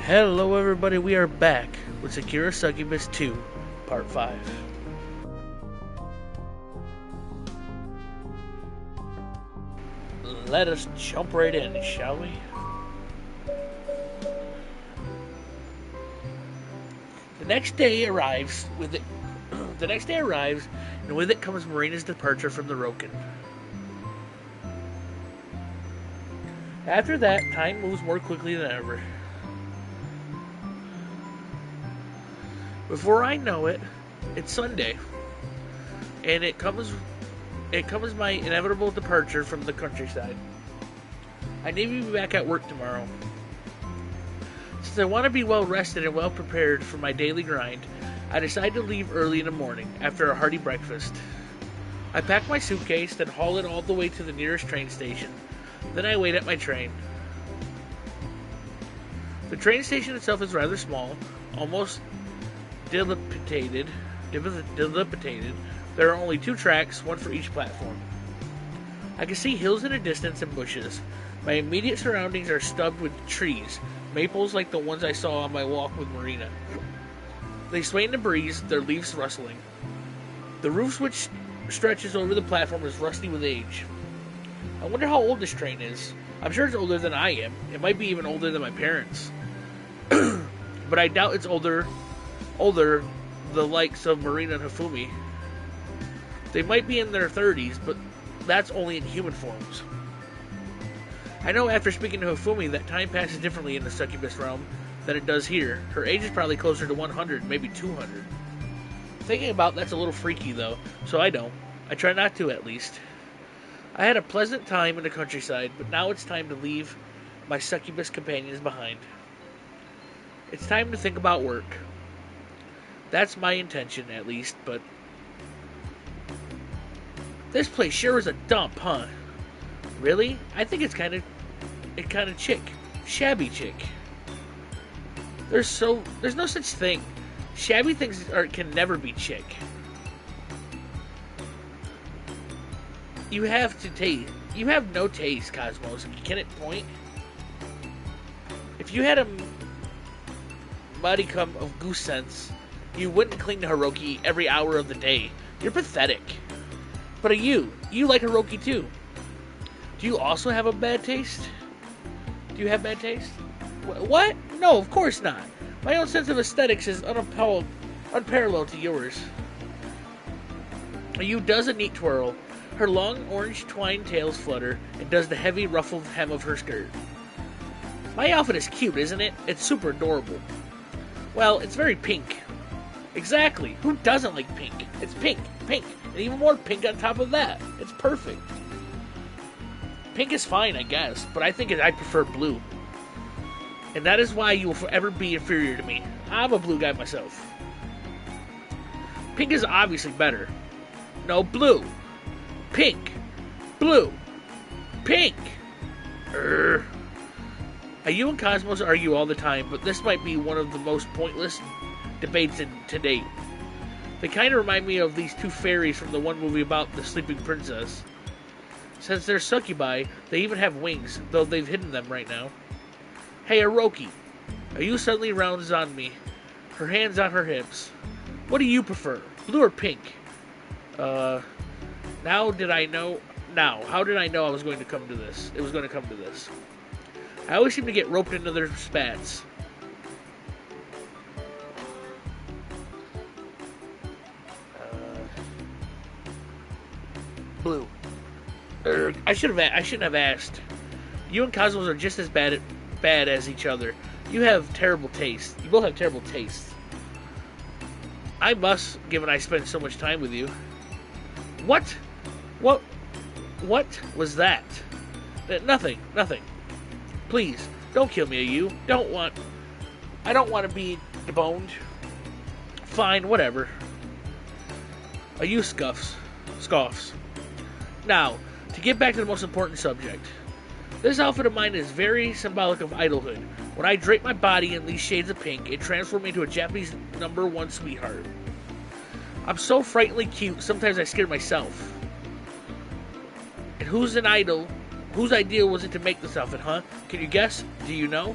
Hello everybody, we are back with Sakura Succubus 2, Part 5. Let us jump right in, shall we? The next day arrives, and with it comes Marina's departure from the Roken. After that, time moves more quickly than ever. Before I know it, it's Sunday, and it comes my inevitable departure from the countryside. I need to be back at work tomorrow. Since I want to be well rested and well prepared for my daily grind, I decide to leave early in the morning after a hearty breakfast. I pack my suitcase, then haul it all the way to the nearest train station. Then I wait at my train. The train station itself is rather small, almost dilapidated. There are only 2 tracks, one for each platform. I can see hills in the distance and bushes. My immediate surroundings are stubbed with trees, maples like the ones I saw on my walk with Marina. They sway in the breeze, their leaves rustling. The roof which stretches over the platform is rusty with age. I wonder how old this train is. I'm sure it's older than I am. It might be even older than my parents. But I doubt it's older the likes of Marina and Hifumi. They might be in their 30s, but that's only in human forms. I know after speaking to Hifumi that time passes differently in the succubus realm than it does here. Her age is probably closer to 100, maybe 200. Thinking about that's a little freaky though, so I don't. I try not to, at least. I had a pleasant time in the countryside, but now it's time to leave my succubus companions behind. It's time to think about work. That's my intention, at least, but this place sure is a dump, huh? Really? I think it's kind of chic. Shabby chic. There's no such thing. Shabby things can never be chic. You have no taste, Cosmos. Can it point? If you had a modicum of goose sense, you wouldn't cling to Hiroki every hour of the day. You're pathetic. But you like Hiroki too. Do you also have a bad taste? Do you have bad taste? What? No, of course not. My own sense of aesthetics is unparalleled to yours. You does a neat twirl. Her long orange twine tails flutter and does the heavy ruffled hem of her skirt. My outfit is cute, isn't it? It's super adorable. Well, it's very pink. Exactly. Who doesn't like pink? It's pink, and even more pink on top of that. It's perfect. Pink is fine, I guess, but I think I prefer blue. And that is why you will forever be inferior to me. I'm a blue guy myself. Pink is obviously better. No, blue. Pink. Blue. Pink. You and Cosmos argue all the time, but this might be one of the most pointless debates to date. They kind of remind me of these 2 fairies from the one movie about the sleeping princess. Since they're succubi, they even have wings, though they've hidden them right now. Hey, Hiroki. Ayu suddenly rounds on me, her hands on her hips. What do you prefer, blue or pink? How did I know I was going to come to this? It was going to come to this. I always seem to get roped into their spats. Blue. I shouldn't have asked. You and Cosmos are just as bad as each other. You have terrible taste. You both have terrible taste. I must, given I spend so much time with you. What was that? Nothing. Please, don't kill me, you. I don't want to be deboned. Fine, whatever. Ayu scoffs. Now, to get back to the most important subject. This outfit of mine is very symbolic of idolhood. When I drape my body in these shades of pink, it transforms me into a Japanese #1 sweetheart. I'm so frighteningly cute, sometimes I scare myself. And who's an idol Whose idea was it to make this outfit, huh? Can you guess? Do you know?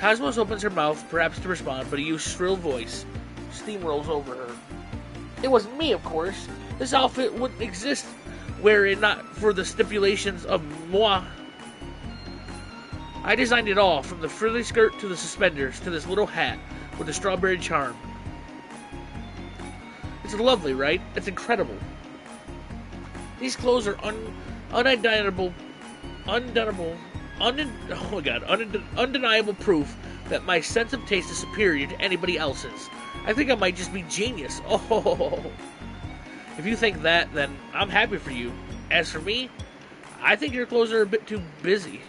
Cosmos opens her mouth, perhaps to respond, but a used shrill voice steamrolls over her. It wasn't me, of course. This outfit wouldn't exist were it not for the stipulations of moi. I designed it all, from the frilly skirt to the suspenders to this little hat with a strawberry charm. It's lovely, right? It's incredible. These clothes are undeniable proof that my sense of taste is superior to anybody else's. I think I might just be genius. Oh, if you think that, then I'm happy for you. As for me, I think your clothes are a bit too busy.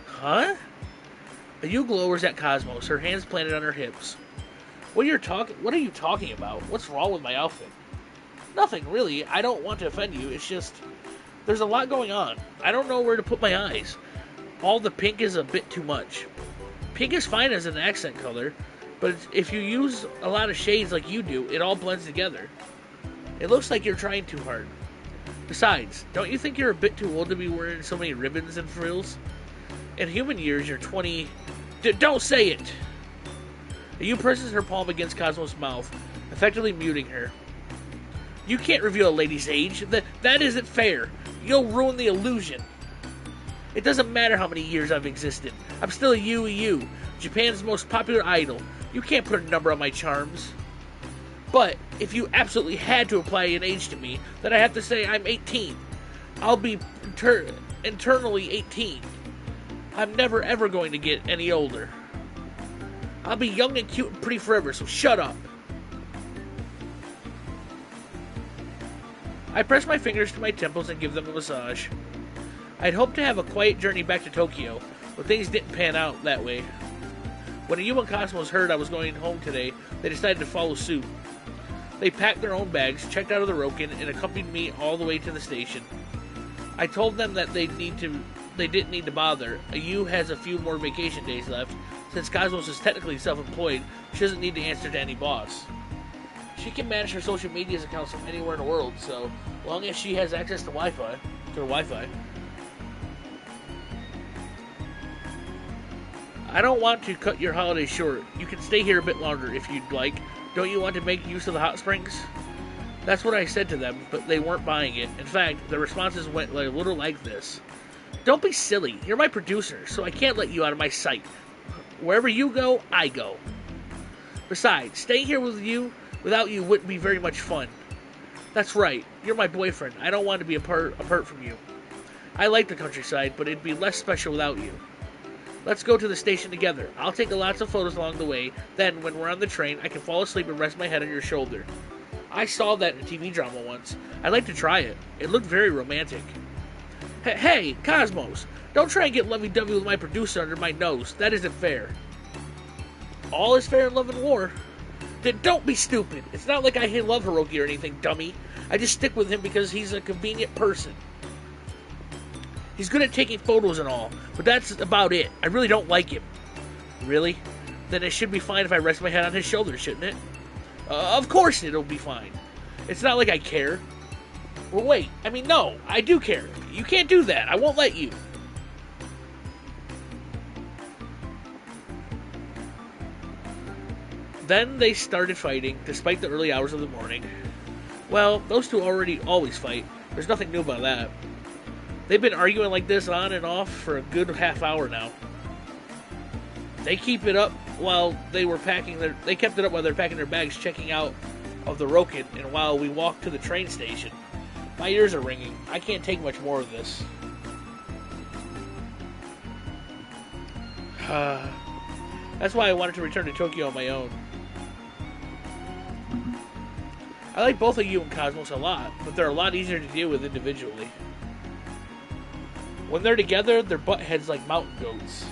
Huh? You glowers at Cosmos, her hands planted on her hips. What are you talking about? What's wrong with my outfit? Nothing, really. I don't want to offend you. It's just, there's a lot going on. I don't know where to put my eyes. All the pink is a bit too much. Pink is fine as an accent color, but if you use a lot of shades like you do, it all blends together. It looks like you're trying too hard. Besides, don't you think you're a bit too old to be wearing so many ribbons and frills? In human years, you're 20... Don't say it! You presses her palm against Cosmos' mouth, effectively muting her. You can't reveal a lady's age. That isn't fair. You'll ruin the illusion. It doesn't matter how many years I've existed. I'm still a you, Japan's most popular idol. You can't put a number on my charms. But if you absolutely had to apply an age to me, then I have to say I'm 18. I'll be internally 18. I'm never ever going to get any older. I'll be young and cute and pretty forever, so shut up. I press my fingers to my temples and give them a massage. I'd hoped to have a quiet journey back to Tokyo, but things didn't pan out that way. When you and Cosmos heard I was going home today, they decided to follow suit. They packed their own bags, checked out of the Roken, and accompanied me all the way to the station. I told them that they didn't need to bother. Yu has a few more vacation days left. Since Cosmos is technically self-employed, she doesn't need to answer to any boss. She can manage her social media accounts from anywhere in the world, so long as she has access to Wi-Fi. I don't want to cut your holiday short. You can stay here a bit longer if you'd like. Don't you want to make use of the hot springs? That's what I said to them, but they weren't buying it. In fact, their responses went a little like this. Don't be silly. You're my producer, so I can't let you out of my sight. Wherever you go, I go. Besides, staying here without you wouldn't be very much fun. That's right. You're my boyfriend. I don't want to be apart from you. I like the countryside, but it'd be less special without you. Let's go to the station together. I'll take lots of photos along the way. Then, when we're on the train, I can fall asleep and rest my head on your shoulder. I saw that in a TV drama once. I'd like to try it. It looked very romantic. Hey, Cosmos! Don't try and get lovey-dovey with my producer under my nose. That isn't fair. All is fair in love and war. Then don't be stupid. It's not like I love Hiroki or anything, dummy. I just stick with him because he's a convenient person. He's good at taking photos and all, but that's about it. I really don't like him. Really? Then it should be fine if I rest my head on his shoulder, shouldn't it? Of course it'll be fine. It's not like I care. Well, wait. I mean, no, I do care. You can't do that. I won't let you. Then they started fighting, despite the early hours of the morning. Well, those two always fight. There's nothing new about that. They've been arguing like this on and off for a good half hour now. They kept it up while they're packing their bags, checking out of the Roken, and while we walked to the train station. My ears are ringing. I can't take much more of this. That's why I wanted to return to Tokyo on my own. I like both of you and Cosmos a lot, but they're a lot easier to deal with individually. When they're together, their butt heads like mountain goats.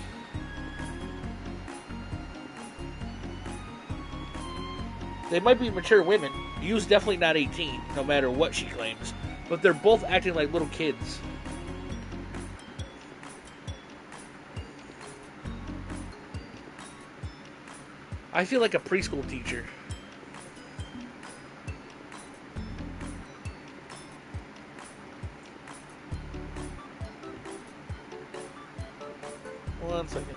They might be mature women. Yu's definitely not 18, no matter what she claims, but they're both acting like little kids. I feel like a preschool teacher. One second.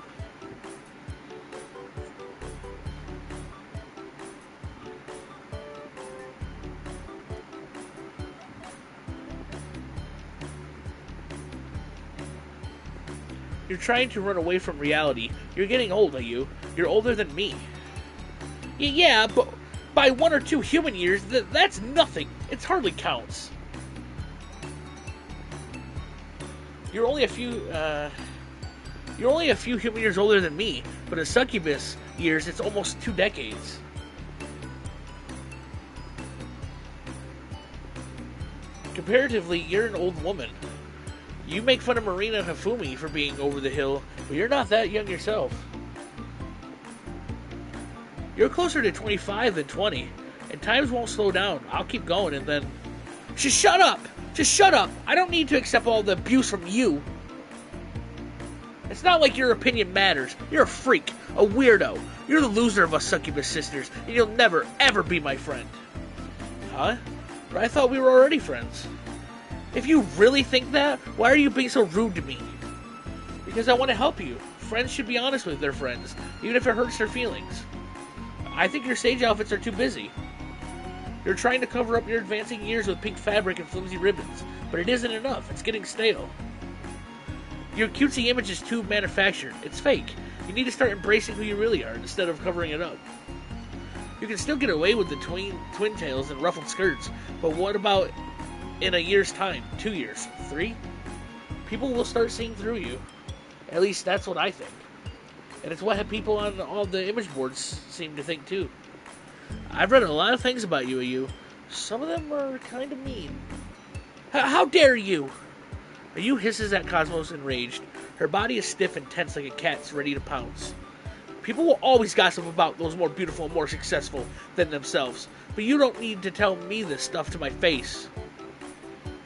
You're trying to run away from reality. You're getting old, are you? You're older than me. Yeah, but by 1 or 2 human years, that's nothing. It hardly counts. You're only a few human years older than me, but in Succubus years, it's almost 2 decades. Comparatively, you're an old woman. You make fun of Marina and Hifumi for being over the hill, but you're not that young yourself. You're closer to 25 than 20, and times won't slow down. I'll keep going, and then... Just shut up! Just shut up! I don't need to accept all the abuse from you. It's not like your opinion matters. You're a freak, a weirdo. You're the loser of us Succubus sisters, and you'll never, ever be my friend. Huh? But I thought we were already friends. If you really think that, why are you being so rude to me? Because I want to help you. Friends should be honest with their friends, even if it hurts their feelings. I think your stage outfits are too busy. You're trying to cover up your advancing years with pink fabric and flimsy ribbons, but it isn't enough. It's getting stale. Your cutesy image is too manufactured. It's fake. You need to start embracing who you really are instead of covering it up. You can still get away with the twin tails and ruffled skirts, but what about in a year's time? 2 years? 3? People will start seeing through you. At least that's what I think. And it's what people on all the image boards seem to think too. I've read a lot of things about you, Ayu. Some of them are kind of mean. How dare you! Ayu hisses at Cosmos enraged. Her body is stiff and tense like a cat's ready to pounce. People will always gossip about those more beautiful and more successful than themselves, but you don't need to tell me this stuff to my face.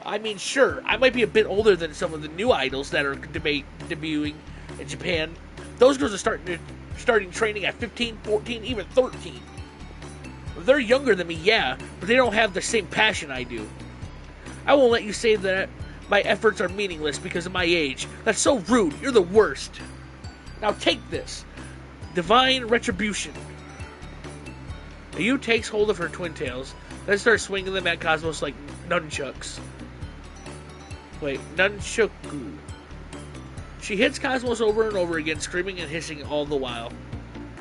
I mean, sure, I might be a bit older than some of the new idols that are debuting in Japan. Those girls are starting training at 15, 14, even 13. They're younger than me, yeah, but they don't have the same passion I do. I won't let you say that my efforts are meaningless because of my age. That's so rude. You're the worst. Now take this. Divine Retribution. Ayu takes hold of her twin tails, then starts swinging them at Cosmos like nunchucks. Wait, nunchaku. She hits Cosmos over and over again, screaming and hissing all the while.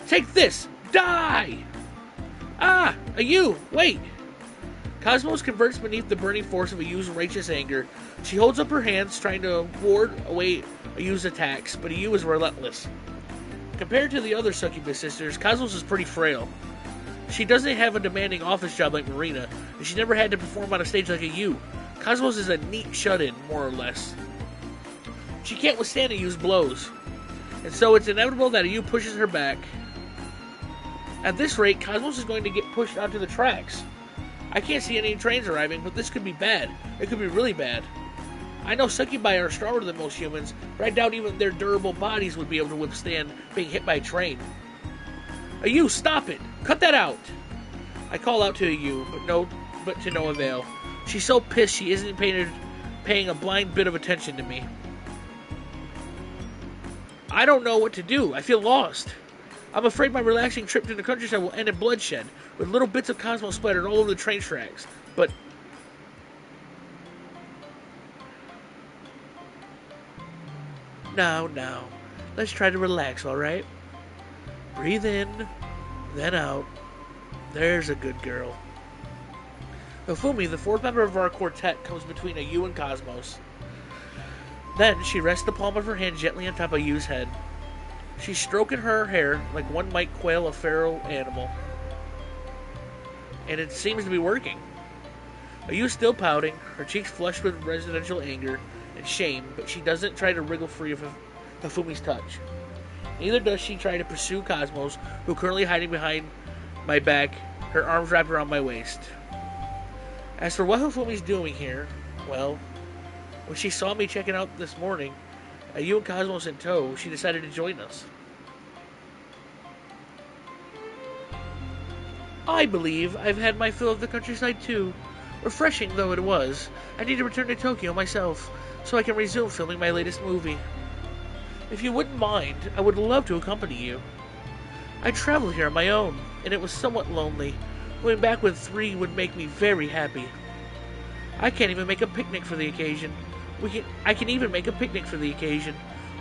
Take this! Die! Ah! Ayu! Wait! Cosmos converts beneath the burning force of Ayu's righteous anger. She holds up her hands, trying to ward away Ayu's attacks, but Ayu is relentless. Compared to the other Succubus sisters, Cosmos is pretty frail. She doesn't have a demanding office job like Marina, and she never had to perform on a stage like Ayu. Cosmos is a neat shut-in, more or less. She can't withstand Ayu's blows, and so it's inevitable that Ayu pushes her back. At this rate, Cosmos is going to get pushed onto the tracks. I can't see any trains arriving, but this could be bad. It could be really bad. I know Succubi are stronger than most humans, but I doubt even their durable bodies would be able to withstand being hit by a train. Ayu, stop it! Cut that out! I call out to Ayu, but to no avail. She's so pissed she isn't paying a blind bit of attention to me. I don't know what to do. I feel lost. I'm afraid my relaxing trip to the countryside will end in bloodshed, with little bits of Cosmos splattered all over the train tracks. But... Now. Let's try to relax, alright? Breathe in, then out. There's a good girl. Hifumi, the fourth member of our quartet, comes between Ayu and Cosmos. Then she rests the palm of her hand gently on top of Ayu's head. She's stroking her hair like one might quail a feral animal. And it seems to be working. Ayu's still pouting, her cheeks flushed with residential anger and shame, but she doesn't try to wriggle free of Hifumi's touch. Neither does she try to pursue Cosmos, who currently hiding behind my back, her arms wrapped around my waist. As for what Hifumi's doing here, well, when she saw me checking out this morning, Ayu and Cosmos in tow, she decided to join us. I believe I've had my fill of the countryside too. Refreshing though it was, I need to return to Tokyo myself, so I can resume filming my latest movie. If you wouldn't mind, I would love to accompany you. I traveled here on my own, and it was somewhat lonely. Going back with 3 would make me very happy. I can't even make a picnic for the occasion. I can even make a picnic for the occasion.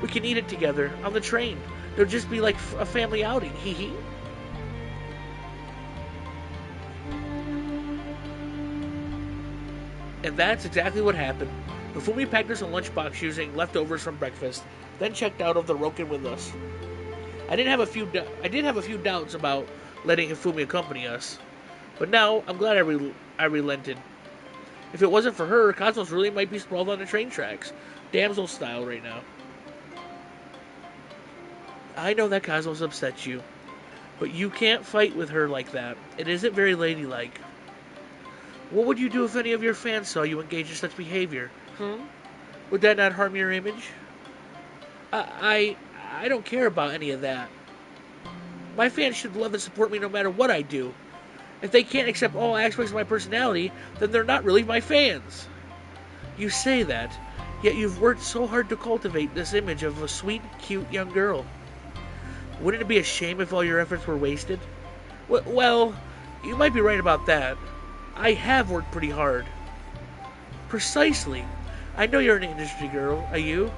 We can eat it together on the train. It'll just be like a family outing. Hee hee. And that's exactly what happened. Hifumi packed us a lunchbox using leftovers from breakfast, then checked out of the Roken with us. I did have a few doubts about letting Hifumi accompany us, but now I'm glad I relented. If it wasn't for her, Cosmos really might be sprawled on the train tracks, damsel style right now. I know that Cosmos upsets you, but you can't fight with her like that. It isn't very ladylike. What would you do if any of your fans saw you engage in such behavior? Would that not harm your image? I don't care about any of that. My fans should love and support me no matter what I do. If they can't accept all aspects of my personality, then they're not really my fans. You say that, yet you've worked so hard to cultivate this image of a sweet, cute young girl. Wouldn't it be a shame if all your efforts were wasted? Well, you might be right about that. I have worked pretty hard. Precisely. I know you're an industry girl, are you?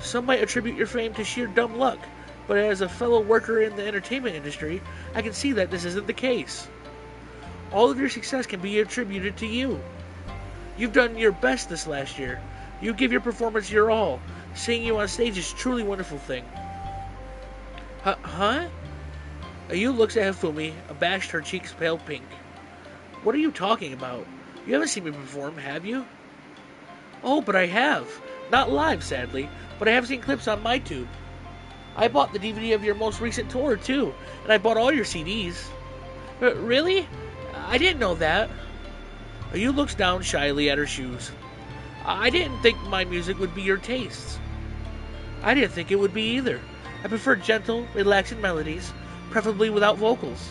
Some might attribute your fame to sheer dumb luck, but as a fellow worker in the entertainment industry, I can see that this isn't the case. All of your success can be attributed to you. You've done your best this last year. You give your performance your all. Seeing you on stage is a truly wonderful thing. Huh? Ayu looks at Hifumi, abashed, her cheeks pale pink. What are you talking about? You haven't seen me perform, have you? Oh, but I have. Not live, sadly, but I have seen clips on MyTube. I bought the DVD of your most recent tour, too, and I bought all your CDs. Really? I didn't know that. Ayu looks down shyly at her shoes. I didn't think my music would be your tastes. I didn't think it would be either. I prefer gentle, relaxing melodies, preferably without vocals.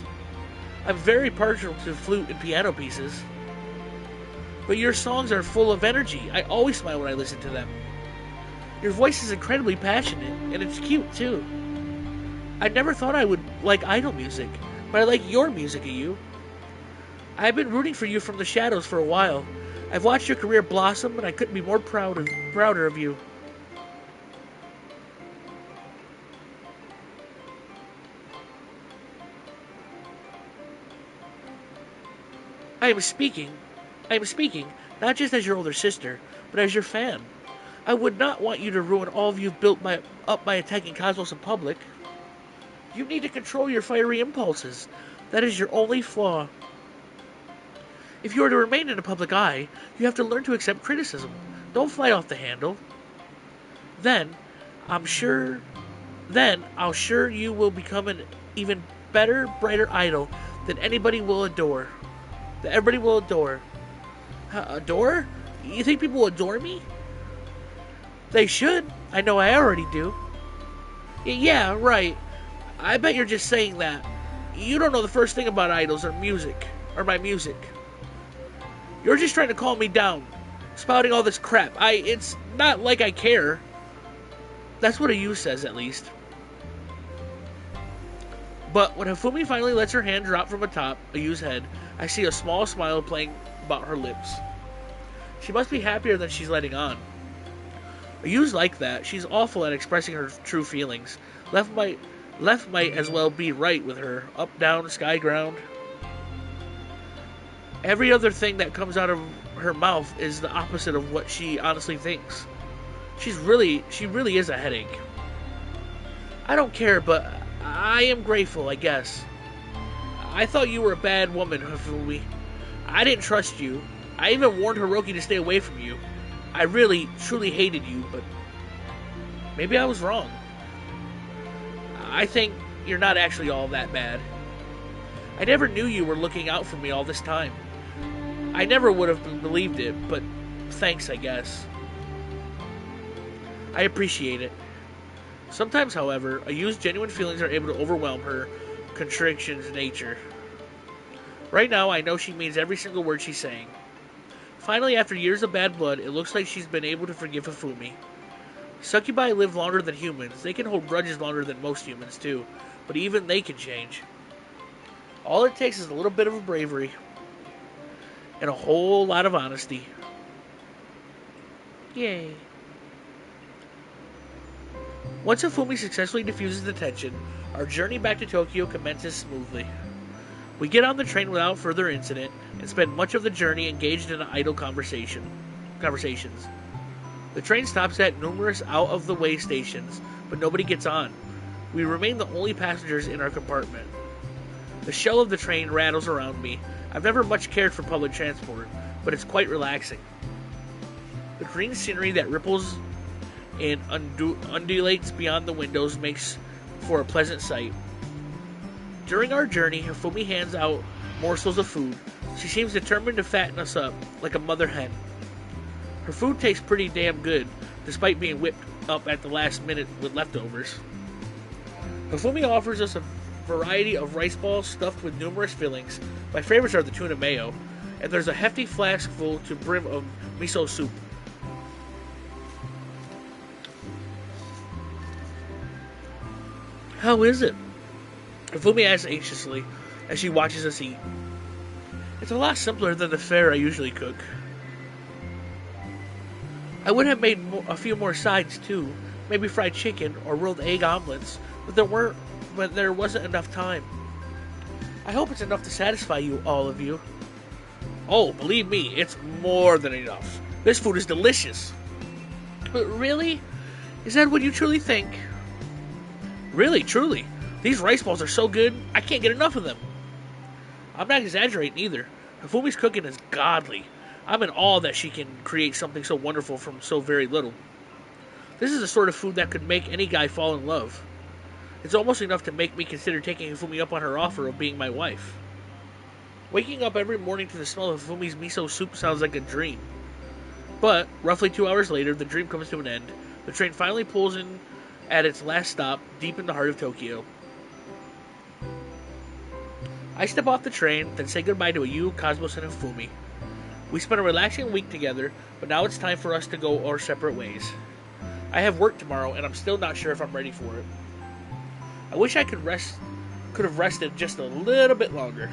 I'm very partial to flute and piano pieces. But your songs are full of energy. I always smile when I listen to them. Your voice is incredibly passionate, and it's cute, too. I never thought I would like idol music, but I like your music, Ayu. I've been rooting for you from the shadows for a while. I've watched your career blossom, and I couldn't be more prouder of you. I am speaking not just as your older sister, but as your fan. I would not want you to ruin all you've built up by attacking Cosmos in public. You need to control your fiery impulses. That is your only flaw. If you are to remain in the public eye, you have to learn to accept criticism. Don't fly off the handle. Then, I'll sure you will become an even better, brighter idol that everybody will adore. Adore? You think people will adore me? They should. I know I already do. Yeah, right. I bet you're just saying that. You don't know the first thing about idols or music, or my music. You're just trying to calm me down, spouting all this crap. It's not like I care. That's what Ayu says, at least. But when Hifumi finally lets her hand drop from atop Ayu's head, I see a small smile playing about her lips. She must be happier than she's letting on. Ayu's like that. She's awful at expressing her true feelings. Left might as well be right with her. Up, down, sky, ground. Every other thing that comes out of her mouth is the opposite of what she honestly thinks. She really is a headache. I don't care, but I am grateful, I guess. I thought you were a bad woman, Hifumi. I didn't trust you. I even warned Hiroki to stay away from you. I really, truly hated you, but maybe I was wrong. I think you're not actually all that bad. I never knew you were looking out for me all this time. I never would have believed it, but thanks, I guess. I appreciate it. Sometimes, however, Ayu's genuine feelings are able to overwhelm her contriction's nature. Right now, I know she means every single word she's saying. Finally, after years of bad blood, it looks like she's been able to forgive Hifumi. Succubi live longer than humans. They can hold grudges longer than most humans, too. But even they can change. All it takes is a little bit of bravery. And a whole lot of honesty. Yay. Once Hifumi successfully diffuses the tension, our journey back to Tokyo commences smoothly. We get on the train without further incident and spend much of the journey engaged in idle conversations. The train stops at numerous out-of-the-way stations, but nobody gets on. We remain the only passengers in our compartment. The shell of the train rattles around me. I've never much cared for public transport, but it's quite relaxing. The green scenery that ripples and undulates beyond the windows makes for a pleasant sight. During our journey, Hifumi hands out morsels of food. She seems determined to fatten us up, like a mother hen. Her food tastes pretty damn good, despite being whipped up at the last minute with leftovers. Hifumi offers us a variety of rice balls stuffed with numerous fillings. My favorites are the tuna mayo, and there's a hefty flask full to brim of miso soup. How is it? Hifumi asks anxiously as she watches us eat. It's a lot simpler than the fare I usually cook. I would have made a few more sides too, maybe fried chicken or rolled egg omelets, but there wasn't enough time. I hope it's enough to satisfy you, all of you. Oh, believe me, it's more than enough. This food is delicious. But really? Is that what you truly think? Really, truly. These rice balls are so good, I can't get enough of them. I'm not exaggerating either. Hifumi's cooking is godly. I'm in awe that she can create something so wonderful from so very little. This is the sort of food that could make any guy fall in love. It's almost enough to make me consider taking Hifumi up on her offer of being my wife. Waking up every morning to the smell of Hifumi's miso soup sounds like a dream. But, roughly 2 hours later, the dream comes to an end. The train finally pulls in at its last stop, deep in the heart of Tokyo. I step off the train, then say goodbye to Ayu, Cosmos, and Hifumi. We spent a relaxing week together, but now it's time for us to go our separate ways. I have work tomorrow, and I'm still not sure if I'm ready for it. I wish I could have rested just a little bit longer.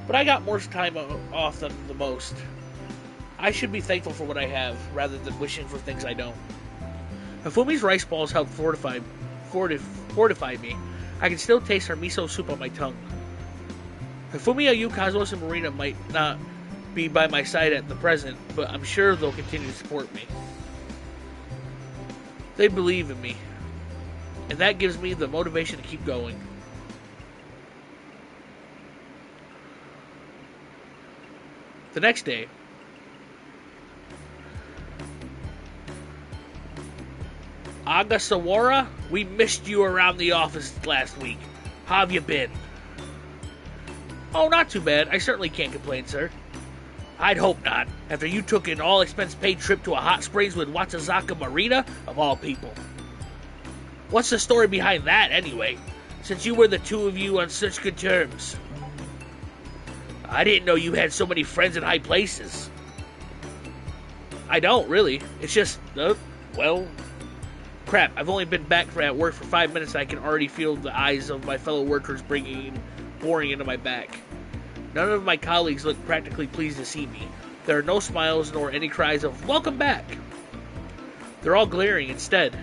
But I got more time off than the most. I should be thankful for what I have, rather than wishing for things I don't. Hifumi's rice balls help fortify me. I can still taste her miso soup on my tongue. Hifumi, Ayu, Cosmos, and Marina might not be by my side at the present, but I'm sure they'll continue to support me. They believe in me, and that gives me the motivation to keep going. The next day, Agasawara, we missed you around the office last week. How have you been? Oh, not too bad. I certainly can't complain, sir. I'd hope not, after you took an all-expense-paid trip to a hot springs with Watsazaka Marina, of all people. What's the story behind that, anyway, since you were the two of you on such good terms? I didn't know you had so many friends in high places. I don't, really. It's just, well... Crap, I've only been back at work for 5 minutes and I can already feel the eyes of my fellow workers boring into my back. None of my colleagues look practically pleased to see me. There are no smiles nor any cries of, "Welcome back!" They're all glaring instead.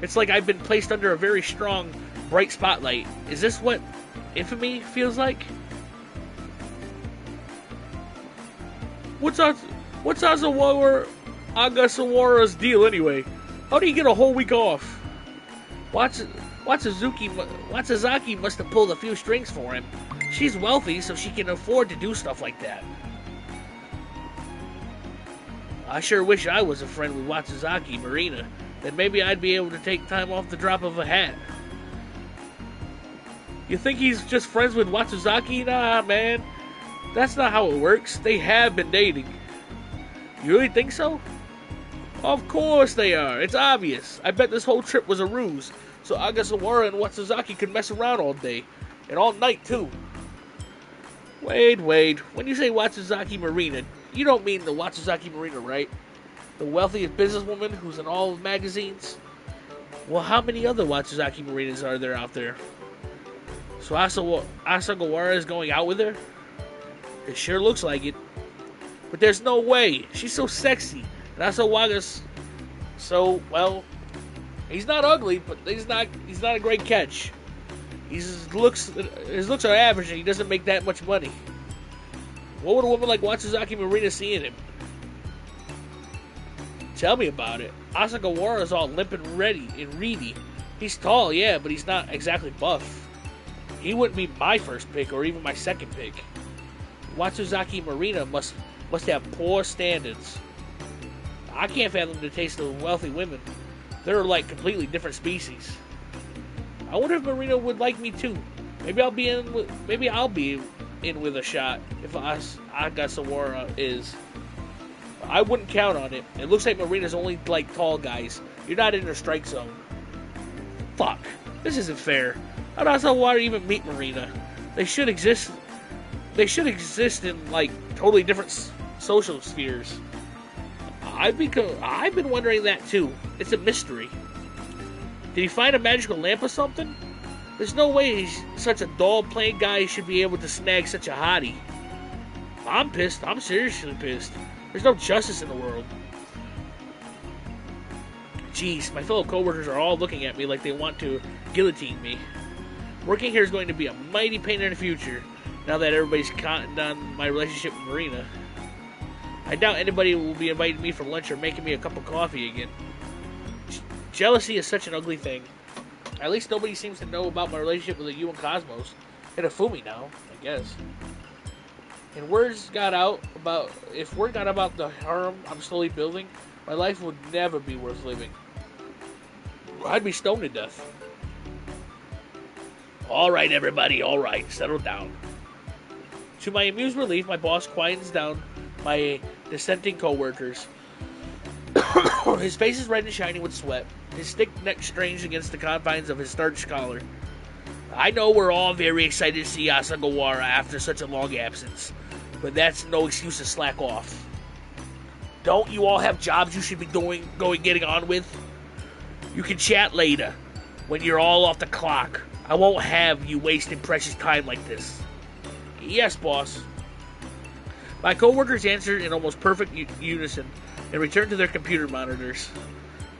It's like I've been placed under a very strong, bright spotlight. Is this what infamy feels like? What's Agasawara's deal anyway? How do you get a whole week off? Watsazaki must have pulled a few strings for him. She's wealthy, so she can afford to do stuff like that. I sure wish I was a friend with Watsazaki Marina. Then maybe I'd be able to take time off the drop of a hat. You think he's just friends with Watsazaki? Nah, man. That's not how it works. They have been dating. You really think so? Of course they are. It's obvious. I bet this whole trip was a ruse, so Agasawara and Watsazaki could mess around all day. And all night, too. Wait. When you say Watsazaki Marina, you don't mean the Watsazaki Marina, right? The wealthiest businesswoman who's in all the magazines? Well, how many other Watsazaki Marinas are there out there? So Asagawara is going out with her? It sure looks like it. But there's no way. She's so sexy. And Asawaga's so, well, He's not ugly, but he's not a great catch. His looks are average, and he doesn't make that much money. What would a woman like Watsuzaki Marina see in him? Tell me about it. Asagawara's all limp and reedy. He's tall, yeah, but he's not exactly buff. He wouldn't be my first pick or even my second pick. Watsuzaki Marina must have poor standards. I can't fathom the taste of wealthy women. They're like completely different species. I wonder if Marina would like me too. Maybe I'll be in with a shot if Agasawara is. I wouldn't count on it. It looks like Marina's only like tall guys. You're not in her strike zone. Fuck. This isn't fair. How does Asagawara even meet Marina? They should exist in like totally different social spheres. I've been wondering that too. It's a mystery. Did he find a magical lamp or something? There's no way such a dull, plain guy should be able to snag such a hottie. I'm pissed. I'm seriously pissed. There's no justice in the world. Jeez, my fellow coworkers are all looking at me like they want to guillotine me. Working here is going to be a mighty pain in the future, now that everybody's counting on my relationship with Marina. I doubt anybody will be inviting me for lunch or making me a cup of coffee again. Jealousy is such an ugly thing. At least nobody seems to know about my relationship with you and Cosmos. Hitafumi now, I guess. And if word got about the harem I'm slowly building, my life would never be worth living. I'd be stoned to death. Alright, everybody, alright, settle down. To my amused relief, my boss quiets down my dissenting co-workers. His face is red and shiny with sweat. His thick neck strains against the confines of his starched collar. I know we're all very excited to see Asagawara after such a long absence, but that's no excuse to slack off. Don't you all have jobs you should be getting on with? You can chat later, when you're all off the clock. I won't have you wasting precious time like this. Yes, boss. My co-workers answered in almost perfect unison and returned to their computer monitors,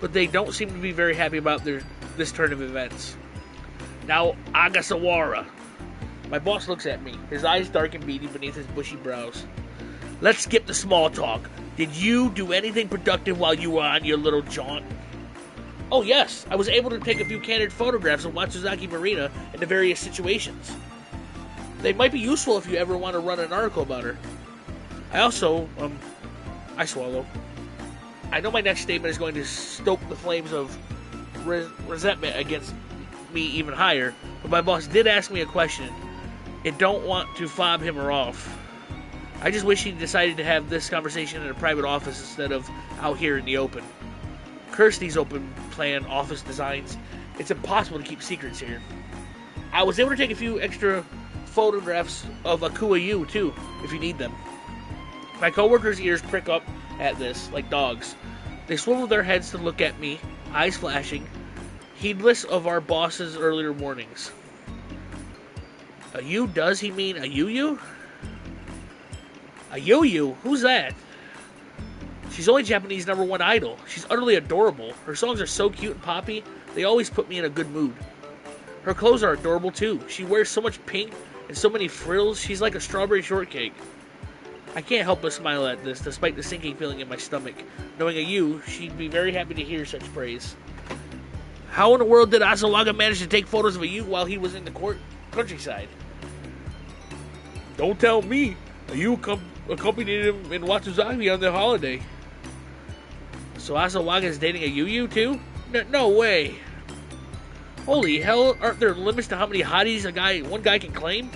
but they don't seem to be very happy about this turn of events. Now, Agasawara. My boss looks at me, his eyes dark and beady beneath his bushy brows. Let's skip the small talk. Did you do anything productive while you were on your little jaunt? Oh yes, I was able to take a few candid photographs of Watsuzaki Marina in the various situations. They might be useful if you ever want to run an article about her. I also, I swallow. I know my next statement is going to stoke the flames of resentment against me even higher, but my boss did ask me a question, and don't want to fob him or off. I just wish he decided to have this conversation in a private office instead of out here in the open. Curse these open plan office designs. It's impossible to keep secrets here. I was able to take a few extra photographs of Akua Yu too, if you need them. My coworkers' ears prick up at this, like dogs. They swivel their heads to look at me, eyes flashing, heedless of our boss's earlier warnings. A Yu? Does he mean a Yu-Yu? A Yu-Yu? Who's that? She's only Japanese #1 idol. She's utterly adorable. Her songs are so cute and poppy, they always put me in a good mood. Her clothes are adorable too. She wears so much pink and so many frills, she's like a strawberry shortcake. I can't help but smile at this, despite the sinking feeling in my stomach. Knowing a Yu, she'd be very happy to hear such praise. How in the world did Asawaga manage to take photos of a Yu while he was in the countryside? Don't tell me. A Yu accompanied him in Watsuzaki on their holiday. So Asawaga is dating a Yu too? No way. Holy hell, aren't there limits to how many hotties one guy can claim?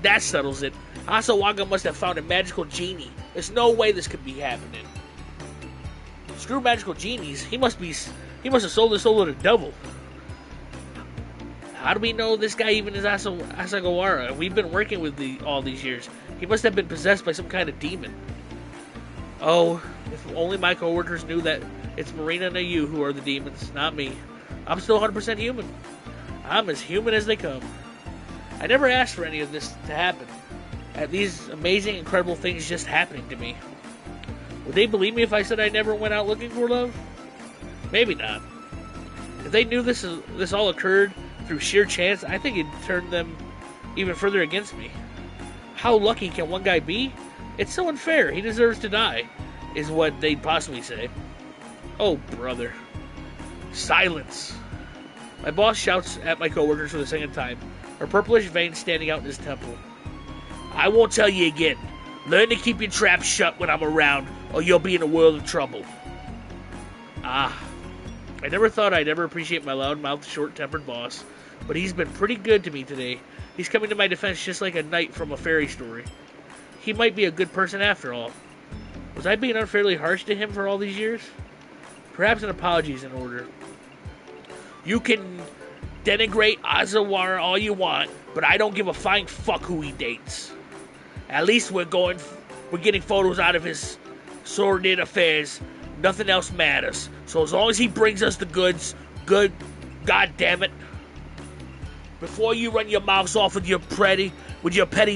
That settles it. Asawaga must have found a magical genie. There's no way this could be happening. Screw magical genies. He must have sold his soul to the devil. How do we know this guy even is Asagawara? We've been working with all these years. He must have been possessed by some kind of demon. Oh, if only my coworkers knew that it's Marina and you who are the demons, not me. I'm still 100% human. I'm as human as they come. I never asked for any of this to happen. At these amazing, incredible things just happening to me. Would they believe me if I said I never went out looking for love? Maybe not. If they knew this all occurred through sheer chance, I think it'd turn them even further against me. How lucky can one guy be? It's so unfair. He deserves to die, is what they'd possibly say. Oh, brother. Silence. My boss shouts at my coworkers for the second time, her purplish veins standing out in his temple. I won't tell you again. Learn to keep your trap shut when I'm around, or you'll be in a world of trouble. Ah. I never thought I'd ever appreciate my loud-mouthed, short-tempered boss, but he's been pretty good to me today. He's coming to my defense just like a knight from a fairy story. He might be a good person after all. Was I being unfairly harsh to him for all these years? Perhaps an apology is in order. You can denigrate Azawara all you want, but I don't give a flying fuck who he dates. At least we're getting photos out of his sordid affairs. Nothing else matters. So as long as he brings us the goods, good, god damn it. Before you run your mouths off with your petty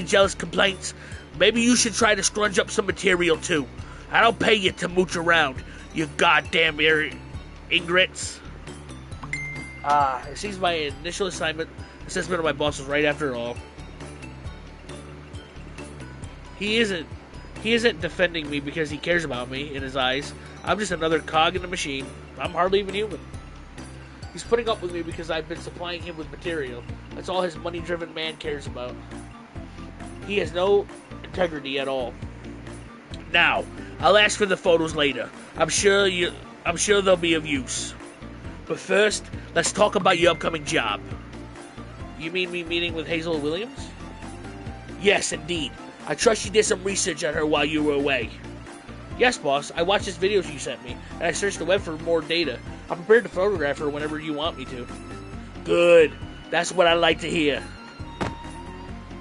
jealous complaints, maybe you should try to scrunch up some material too. I don't pay you to mooch around, you goddamn ingrates. It seems my initial assessment of my boss was right after all. He isn't defending me because he cares about me in his eyes. I'm just another cog in the machine. I'm hardly even human. He's putting up with me because I've been supplying him with material. That's all his money-driven man cares about. He has no integrity at all. Now, I'll ask for the photos later. I'm sure they'll be of use. But first, let's talk about your upcoming job. You mean me meeting with Hazel Williams? Yes, indeed. I trust you did some research on her while you were away. Yes, boss. I watched this videos you sent me, and I searched the web for more data. I'm prepared to photograph her whenever you want me to. Good. That's what I like to hear.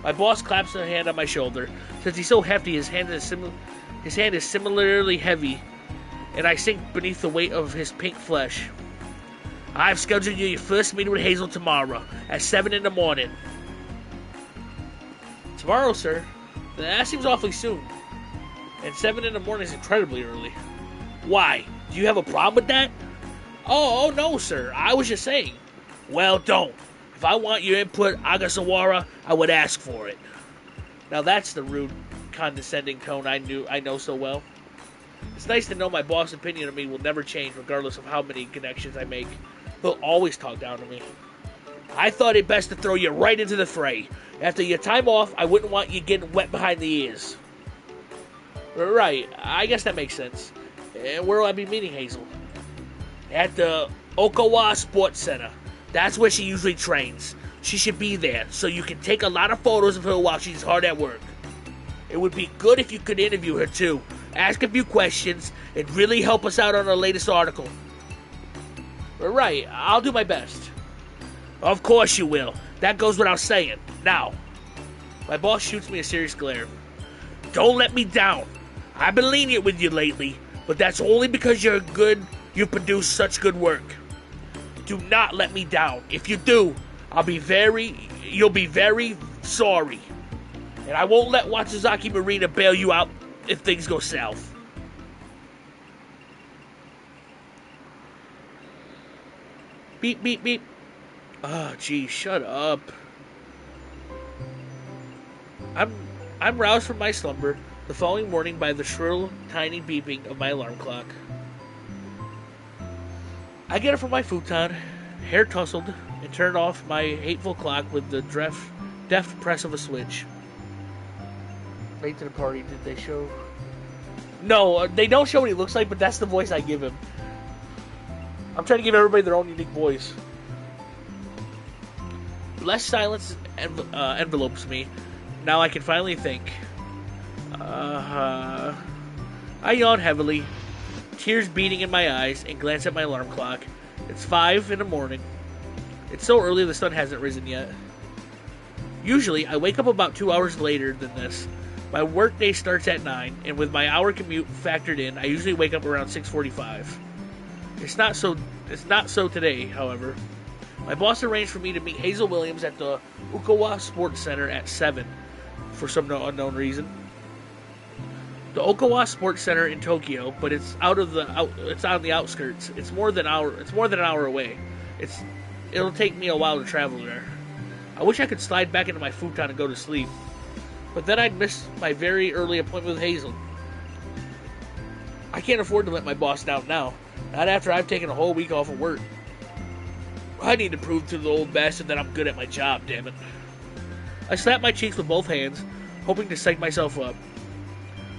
My boss claps a hand on my shoulder. Since he's so hefty, his hand is similarly heavy, and I sink beneath the weight of his pink flesh. I've scheduled you your first meeting with Hazel tomorrow at 7 in the morning. Tomorrow, sir? That seems awfully soon. And 7 in the morning is incredibly early. Why? Do you have a problem with that? Oh, no, sir. I was just saying. Well, don't. If I want your input, Agasawara, I would ask for it. Now that's the rude, condescending tone I know so well. It's nice to know my boss' opinion of me will never change regardless of how many connections I make. He'll always talk down to me. I thought it best to throw you right into the fray. After your time off, I wouldn't want you getting wet behind the ears. Right, I guess that makes sense. And where will I be meeting Hazel? At the Okawa Sports Center. That's where she usually trains. She should be there, so you can take a lot of photos of her while she's hard at work. It would be good if you could interview her too. Ask a few questions, and really help us out on our latest article. Right, I'll do my best. Of course you will. That goes without saying. Now, my boss shoots me a serious glare. Don't let me down. I've been lenient with you lately, but that's only because you produce such good work. Do not let me down. If you do, you'll be very sorry. And I won't let Watsuzaki Marina bail you out if things go south. Beep, beep, beep. Oh, gee, shut up. I'm roused from my slumber the following morning by the shrill, tiny beeping of my alarm clock. I get up from my futon, hair tousled, and turn off my hateful clock with the deft press of a switch. Late to the party, did they show? No, they don't show what he looks like, but that's the voice I give him. I'm trying to give everybody their own unique voice. Less silence envelopes me. Now I can finally think. I yawn heavily, tears beating in my eyes, and glance at my alarm clock. It's 5 in the morning. It's so early the sun hasn't risen yet. Usually, I wake up about 2 hours later than this. My workday starts at 9, and with my hour commute factored in, I usually wake up around 6:45. It's not so today, however. My boss arranged for me to meet Hazel Williams at the Okawa Sports Center at 7 for some unknown reason. The Okawa Sports Center in Tokyo, but it's it's on the outskirts. It's more than an hour away. It'll take me a while to travel there. I wish I could slide back into my futon and go to sleep, but then I'd miss my very early appointment with Hazel. I can't afford to let my boss down now, not after I've taken a whole week off of work. I need to prove to the old bastard that I'm good at my job, damn it. I slap my cheeks with both hands, hoping to psych myself up.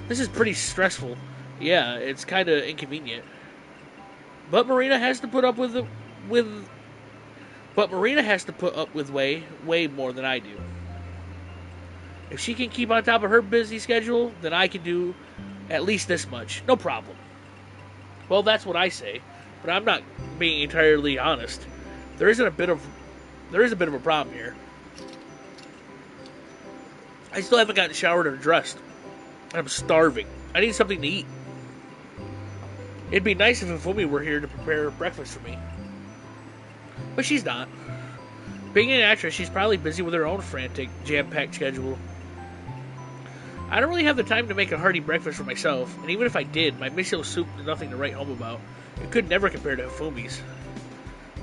This is pretty stressful. Yeah, it's kind of inconvenient. But Marina has to put up with way more than I do. If she can keep on top of her busy schedule, then I can do at least this much. No problem. Well, that's what I say, but I'm not being entirely honest. There is a bit of a problem here. I still haven't gotten showered or dressed. I'm starving. I need something to eat. It'd be nice if Ifumi were here to prepare breakfast for me. But she's not. Being an actress, she's probably busy with her own frantic, jam-packed schedule. I don't really have the time to make a hearty breakfast for myself, and even if I did, my miso soup is nothing to write home about. It could never compare to Ifumi's.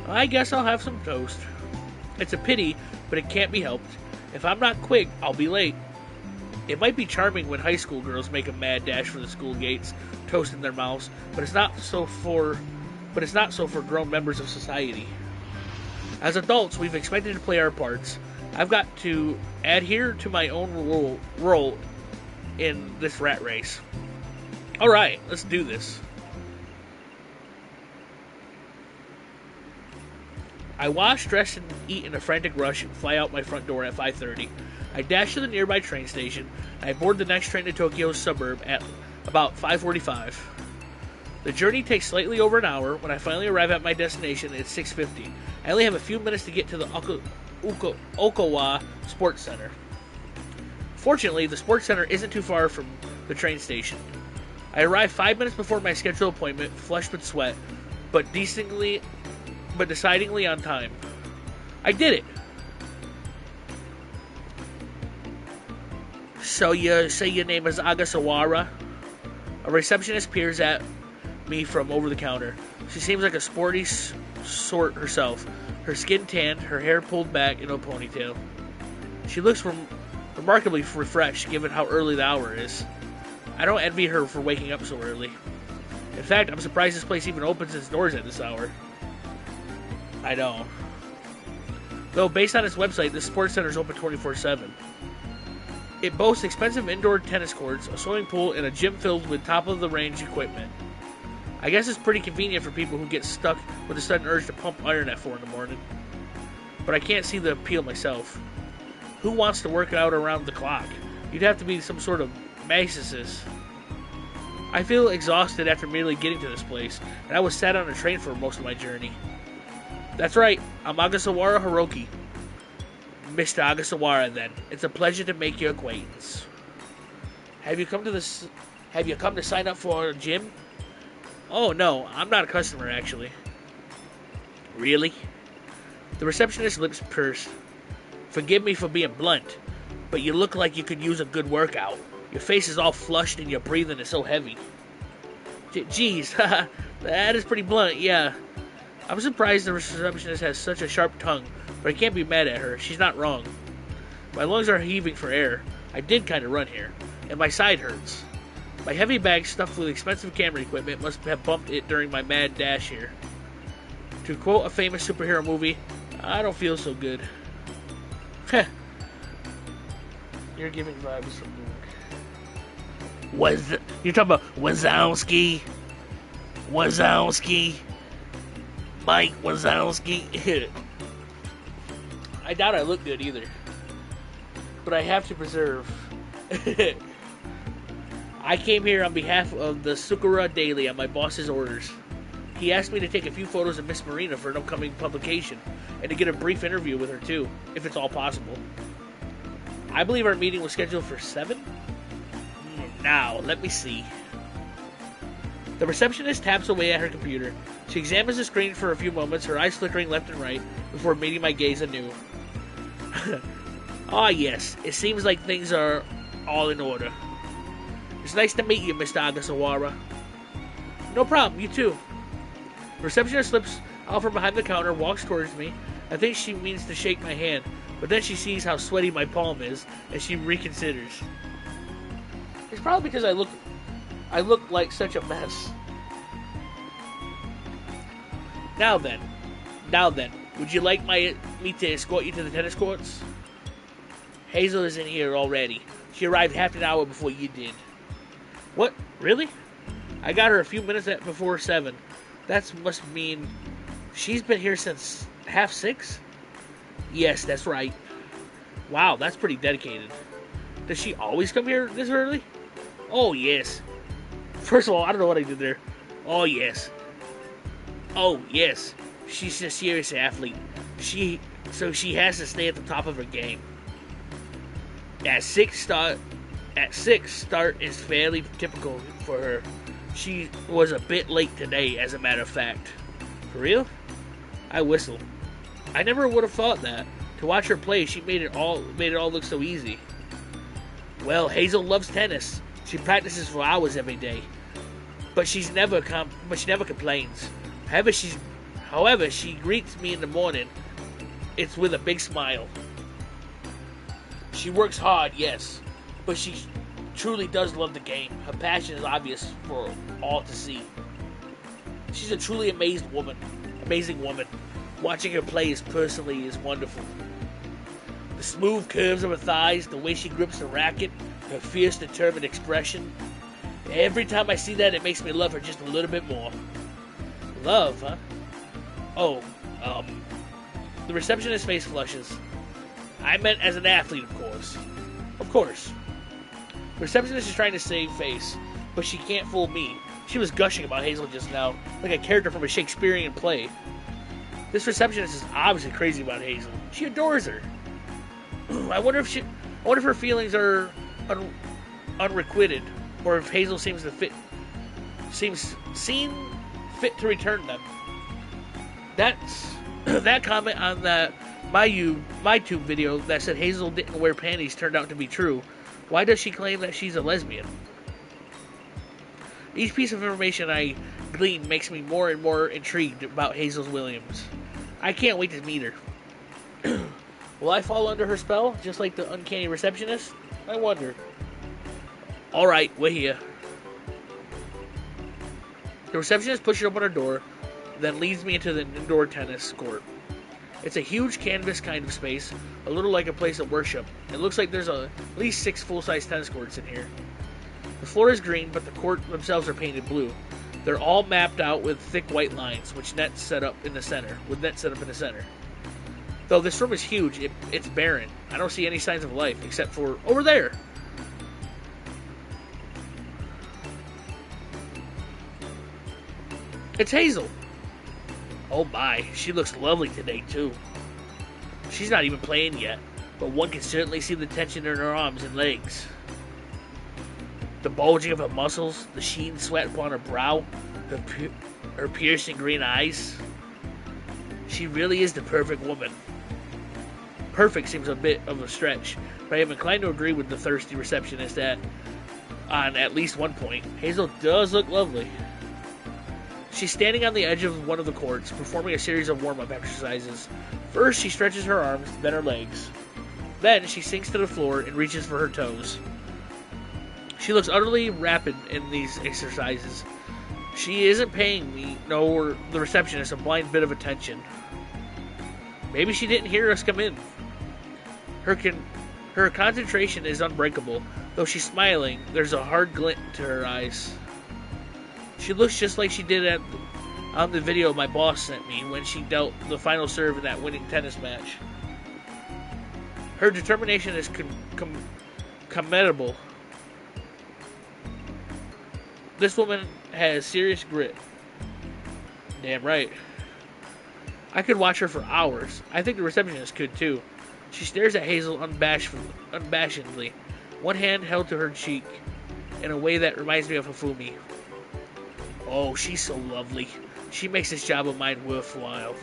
I guess I'll have some toast. It's a pity, but it can't be helped. If I'm not quick, I'll be late. It might be charming when high school girls make a mad dash for the school gates, toast in their mouths, but it's not so for grown members of society. As adults, we've expected to play our parts. I've got to adhere to my own role in this rat race. Alright, let's do this. I wash, dress, and eat in a frantic rush and fly out my front door at 5:30. I dash to the nearby train station. I board the next train to Tokyo's suburb at about 5:45. The journey takes slightly over an hour. When I finally arrive at my destination, it's 6:50. I only have a few minutes to get to the Okawa Sports Center. Fortunately, the Sports Center isn't too far from the train station. I arrive 5 minutes before my scheduled appointment, flushed with sweat, but decidingly on time. I did it! So you say your name is Agasawara? A receptionist peers at me from over the counter. She seems like a sporty sort herself. Her skin tanned, her hair pulled back in a ponytail. She looks remarkably refreshed given how early the hour is. I don't envy her for waking up so early. In fact, I'm surprised this place even opens its doors at this hour. I know. Though, based on its website, the sports center is open 24/7. It boasts expensive indoor tennis courts, a swimming pool, and a gym filled with top-of-the-range equipment. I guess it's pretty convenient for people who get stuck with a sudden urge to pump iron at 4 in the morning. But I can't see the appeal myself. Who wants to work out around the clock? You'd have to be some sort of masochist. I feel exhausted after merely getting to this place, and I was sat on a train for most of my journey. That's right, I'm Agasawara Hiroki. Mr. Agasawara, then. It's a pleasure to make your acquaintance. Have you come to sign up for a gym? Oh, no, I'm not a customer, actually. Really? The receptionist's lips pursed. Forgive me for being blunt, but you look like you could use a good workout. Your face is all flushed and your breathing is so heavy. Geez, that is pretty blunt, yeah. I'm surprised the receptionist has such a sharp tongue, but I can't be mad at her. She's not wrong. My lungs are heaving for air. I did kind of run here, and my side hurts. My heavy bag stuffed with expensive camera equipment must have bumped it during my mad dash here. To quote a famous superhero movie, I don't feel so good. Heh. You're giving vibes from you're talking about Wazowski? Mike Wazowski? I doubt I look good either. But I have to preserve. I came here on behalf of the Sakura Daily on my boss's orders. He asked me to take a few photos of Miss Marina for an upcoming publication, and to get a brief interview with her too, if it's all possible. I believe our meeting was scheduled for 7? Now, let me see. The receptionist taps away at her computer. She examines the screen for a few moments, her eyes flickering left and right, before meeting my gaze anew. Ah, yes, it seems like things are all in order. It's nice to meet you, Mr. Agasawara. No problem, you too. The receptionist slips out from behind the counter, walks towards me. I think she means to shake my hand, but then she sees how sweaty my palm is, and she reconsiders. It's probably because I look like such a mess. Now then, would you like me to escort you to the tennis courts? Hazel is in here already. She arrived half an hour before you did. What? Really? I got her a few minutes before 7. That must mean she's been here since 5:30? Yes, that's right. Wow, that's pretty dedicated. Does she always come here this early? Oh, yes. First of all, I don't know what I did there. Oh, yes. Oh, yes. She's a serious athlete. So she has to stay at the top of her game. At 6 start is fairly typical for her. She was a bit late today, as a matter of fact. For real? I whistle. I never would have thought that. To watch her play, she made it all look so easy. Well, Hazel loves tennis. She practices for hours every day, but she never complains. However, she greets me in the morning. It's with a big smile. She works hard, yes, but she truly does love the game. Her passion is obvious for all to see. She's a truly amazing woman. Watching her play is wonderful. The smooth curves of her thighs, the way she grips the racket, her fierce, determined expression. Every time I see that, it makes me love her just a little bit more. Love, huh? Oh, the receptionist's face flushes. I meant as an athlete, of course. Of course. The receptionist is trying to save face, but she can't fool me. She was gushing about Hazel just now, like a character from a Shakespearean play. This receptionist is obviously crazy about Hazel. She adores her. I wonder if her feelings are unrequited, or if Hazel seems seen fit to return them. That comment on that MyTube video that said Hazel didn't wear panties turned out to be true. Why does she claim that she's a lesbian? Each piece of information I glean makes me more and more intrigued about Hazel Williams. I can't wait to meet her. Will I fall under her spell, just like the uncanny receptionist? I wonder. Alright, we're here. The receptionist pushes open her door, then leads me into the indoor tennis court. It's a huge canvas kind of space, a little like a place of worship. It looks like there's at least 6 full-size tennis courts in here. The floor is green, but the court themselves are painted blue. They're all mapped out with thick white lines, with nets set up in the center. Though this room is huge, it's barren. I don't see any signs of life, except for over there. It's Hazel. Oh my, she looks lovely today too. She's not even playing yet, but one can certainly see the tension in her arms and legs. The bulging of her muscles, the sheen sweat upon her brow, her piercing green eyes. She really is the perfect woman. Perfect seems a bit of a stretch, but I am inclined to agree with the thirsty receptionist that, on at least one point, Hazel does look lovely. She's standing on the edge of one of the courts, performing a series of warm-up exercises. First, she stretches her arms, then her legs. Then, she sinks to the floor and reaches for her toes. She looks utterly rapid in these exercises. She isn't paying me, nor the receptionist, a blind bit of attention. Maybe she didn't hear us come in. Her concentration is unbreakable. Though she's smiling, there's a hard glint to her eyes. She looks just like she did on the video my boss sent me when she dealt the final serve in that winning tennis match. Her determination is commendable. This woman has serious grit. Damn right. I could watch her for hours. I think the receptionist could too. She stares at Hazel unabashedly, one hand held to her cheek, in a way that reminds me of Hifumi. Oh, she's so lovely. She makes this job of mine worthwhile.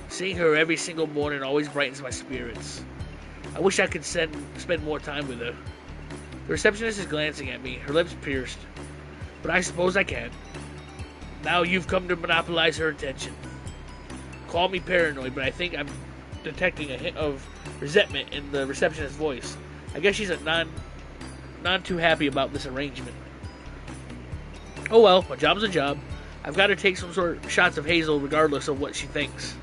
Seeing her every single morning always brightens my spirits. I wish I could spend more time with her. The receptionist is glancing at me, her lips pierced. But I suppose I can. Now you've come to monopolize her attention. Call me paranoid, but I think I'm detecting a hint of resentment in the receptionist's voice. I guess she's not too happy about this arrangement. Oh well, my job's a job. I've got to take some sort of shots of Hazel regardless of what she thinks.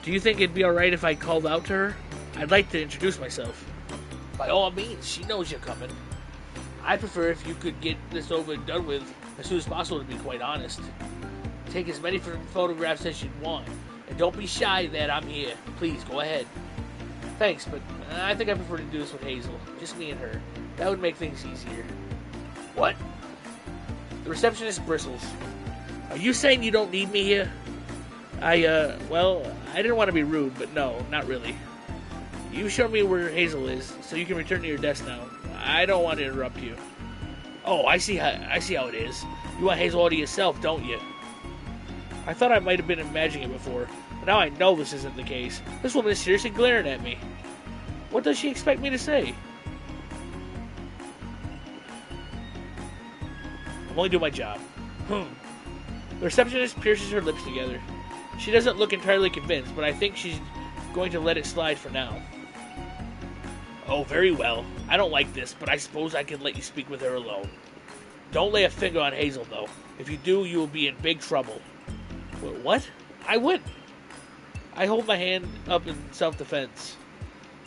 Do you think it'd be alright if I called out to her? I'd like to introduce myself. By all means, she knows you're coming. I'd prefer if you could get this over and done with as soon as possible, to be quite honest. Take as many photographs as you'd want. And don't be shy that I'm here. Please, go ahead. Thanks, but I think I prefer to do this with Hazel. Just me and her. That would make things easier. What? The receptionist bristles. Are you saying you don't need me here? Well, I didn't want to be rude, but no, not really. You show me where Hazel is, so you can return to your desk now. I don't want to interrupt you. Oh, I see how it is. You want Hazel all to yourself, don't you? I thought I might have been imagining it before, but now I know this isn't the case. This woman is seriously glaring at me. What does she expect me to say? I'm only doing my job. The receptionist pierces her lips together. She doesn't look entirely convinced, but I think she's going to let it slide for now. Oh, very well. I don't like this, but I suppose I can let you speak with her alone. Don't lay a finger on Hazel, though. If you do, you will be in big trouble. What? I wouldn't. I hold my hand up in self-defense.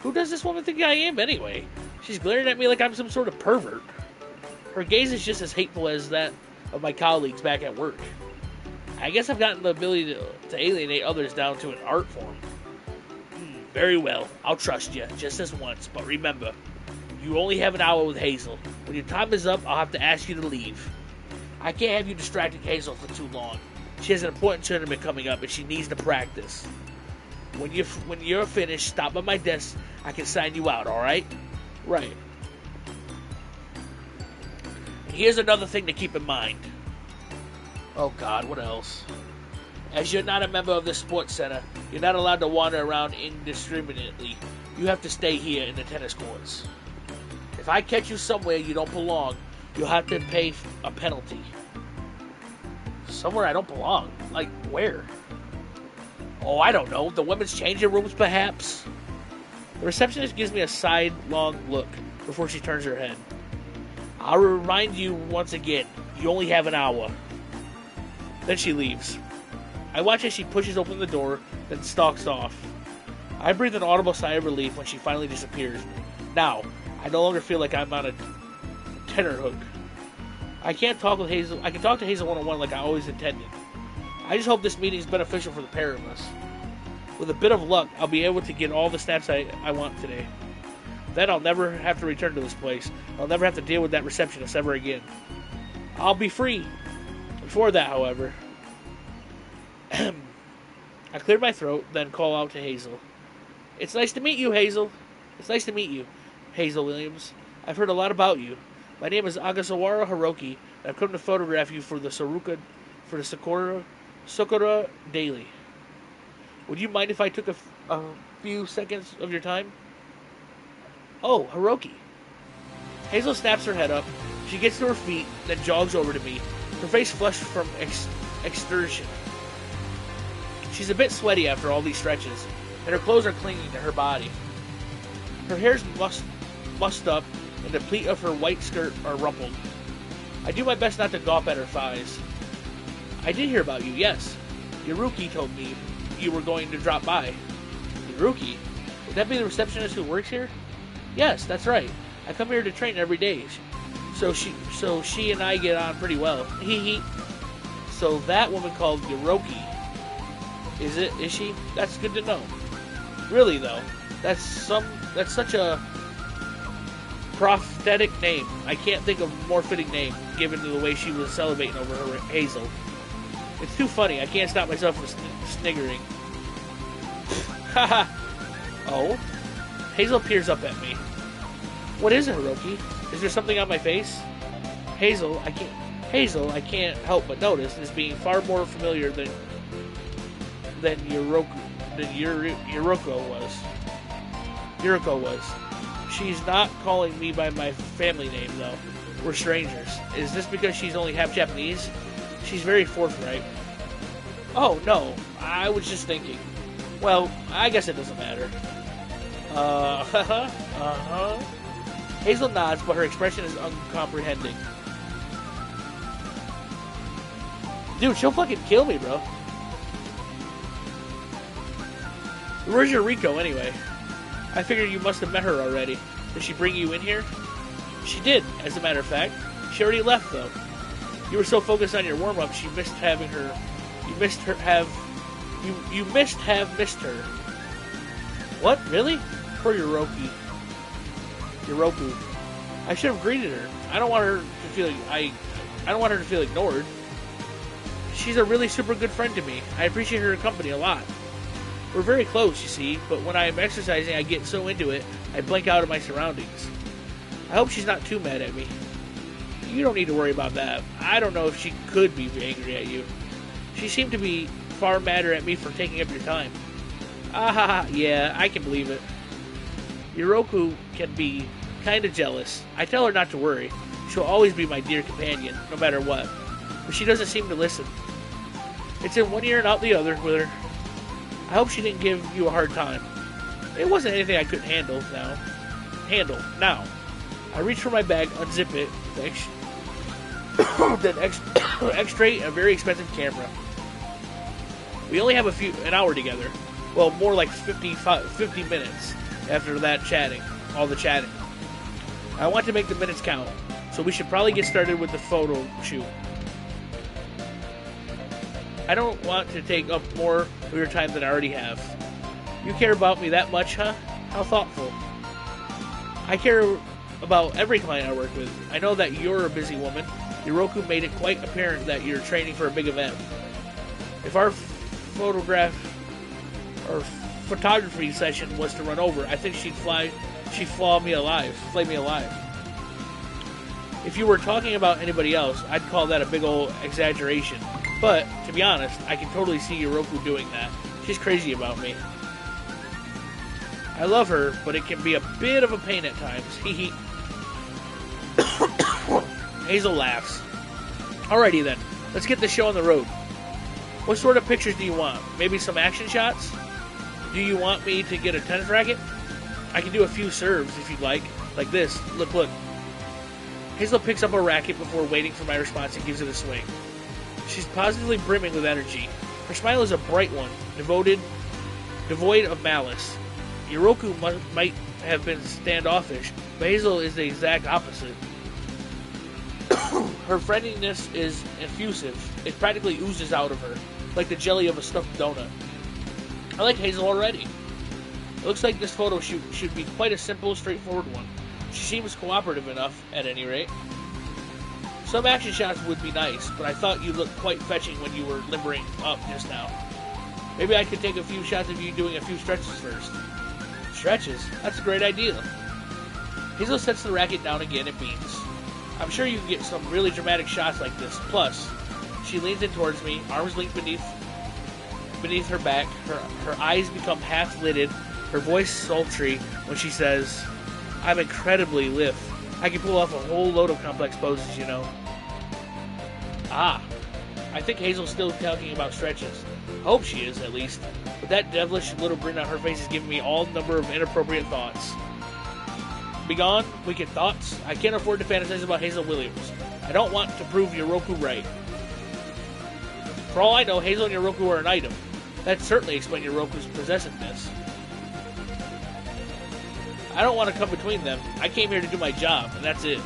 Who does this woman think I am, anyway? She's glaring at me like I'm some sort of pervert. Her gaze is just as hateful as that of my colleagues back at work. I guess I've gotten the ability to alienate others down to an art form. Very well, I'll trust you, just this once, but remember, you only have an hour with Hazel. When your time is up, I'll have to ask you to leave. I can't have you distracting Hazel for too long. She has an important tournament coming up, and she needs to practice. When you're finished, stop by my desk. I can sign you out, alright? Right. And here's another thing to keep in mind. Oh God, what else? As you're not a member of the sports center, you're not allowed to wander around indiscriminately. You have to stay here in the tennis courts. If I catch you somewhere you don't belong, you'll have to pay a penalty. Somewhere I don't belong? Like where? Oh, I don't know. The women's changing rooms, perhaps? The receptionist gives me a sidelong look before she turns her head. I'll remind you once again, you only have an hour. Then she leaves. I watch as she pushes open the door, then stalks off. I breathe an audible sigh of relief when she finally disappears. Now, I no longer feel like I'm on a tenterhook. I can talk to Hazel one-on-one like I always intended. I just hope this meeting is beneficial for the pair of us. With a bit of luck, I'll be able to get all the snaps I want today. Then I'll never have to return to this place. I'll never have to deal with that receptionist ever again. I'll be free. Before that, however, I clear my throat, then call out to Hazel. It's nice to meet you, Hazel. It's nice to meet you, Hazel Williams. I've heard a lot about you. My name is Agasawara Hiroki, and I've come to photograph you for the Sakura Daily. Would you mind if I took a few seconds of your time? Oh, Hiroki. Hazel snaps her head up. She gets to her feet, then jogs over to me, her face flushed from exertion. She's a bit sweaty after all these stretches, and her clothes are clinging to her body. Her hair's mussed up, and the pleat of her white skirt are rumpled. I do my best not to gawp at her thighs. I did hear about you, yes. Yaruki told me you were going to drop by. Yaruki? Would that be the receptionist who works here? Yes, that's right. I come here to train every day. So she and I get on pretty well. Hee. So that woman called Yaruki. Is she? That's good to know. Really though, that's such a prophetic name. I can't think of a more fitting name, given the way she was celebrating over her Hazel. It's too funny. I can't stop myself from sniggering. Haha. Oh? Hazel peers up at me. What is it, Hiroki? Is there something on my face? Hazel, I can't help but notice, is being far more familiar than Yuriko was. She's not calling me by my family name, though. We're strangers. Is this because she's only half Japanese? She's very forthright. Oh, no. I was just thinking. Well, I guess it doesn't matter. Hazel nods, but her expression is uncomprehending. Dude, she'll fucking kill me, bro. Where's your Rico, anyway? I figured you must have met her already. Did she bring you in here? She did, as a matter of fact. She already left, though. You were so focused on your warm-up, you missed having her. You missed her. What? Really? Poor Yoroku. I should have greeted her. I don't want her to feel ignored. She's a really super good friend to me. I appreciate her company a lot. We're very close, you see, but when I'm exercising, I get so into it, I blank out of my surroundings. I hope she's not too mad at me. You don't need to worry about that. I don't know if she could be angry at you. She seemed to be far madder at me for taking up your time. Yeah, I can believe it. Yoroku can be kinda jealous. I tell her not to worry. She'll always be my dear companion, no matter what. But she doesn't seem to listen. It's in one ear and out the other with her. I hope she didn't give you a hard time. It wasn't anything I couldn't handle. Now. I reach for my bag, unzip it, then extract a very expensive camera. We only have an hour together. Well, more like 50 minutes after that chatting. All the chatting. I want to make the minutes count, so we should probably get started with the photo shoot. I don't want to take up more of your time than I already have. You care about me that much, huh? How thoughtful. I care about every client I work with. I know that you're a busy woman. Yoroku made it quite apparent that you're training for a big event. If our photography session was to run over, I think she'd flay me alive. If you were talking about anybody else, I'd call that a big old exaggeration. But, to be honest, I can totally see Yoroku doing that. She's crazy about me. I love her, but it can be a bit of a pain at times. Hee. Hazel laughs. Alrighty then, let's get the show on the road. What sort of pictures do you want? Maybe some action shots? Do you want me to get a tennis racket? I can do a few serves if you'd like this. Look. Hazel picks up a racket before waiting for my response and gives it a swing. She's positively brimming with energy. Her smile is a bright one, devoid of malice. Yoroku might have been standoffish, but Hazel is the exact opposite. Her friendliness is effusive. It practically oozes out of her, like the jelly of a stuffed donut. I like Hazel already. It looks like this photo shoot should be quite a simple, straightforward one. She seems cooperative enough, at any rate. Some action shots would be nice, but I thought you looked quite fetching when you were limbering up just now. Maybe I could take a few shots of you doing a few stretches first. Stretches? That's a great idea. Hazel sets the racket down again and beams. I'm sure you can get some really dramatic shots like this. Plus, she leans in towards me, arms linked beneath her back. Her eyes become half-lidded, her voice sultry when she says, I'm incredibly lithe. I can pull off a whole load of complex poses, you know. I think Hazel's still talking about stretches. I hope she is, at least. But that devilish little grin on her face is giving me all number of inappropriate thoughts. Begone, wicked thoughts. I can't afford to fantasize about Hazel Williams. I don't want to prove Yoroku right. For all I know, Hazel and Yoroku are an item. That certainly explains Yoroku's possessiveness. I don't want to come between them. I came here to do my job, and that's it.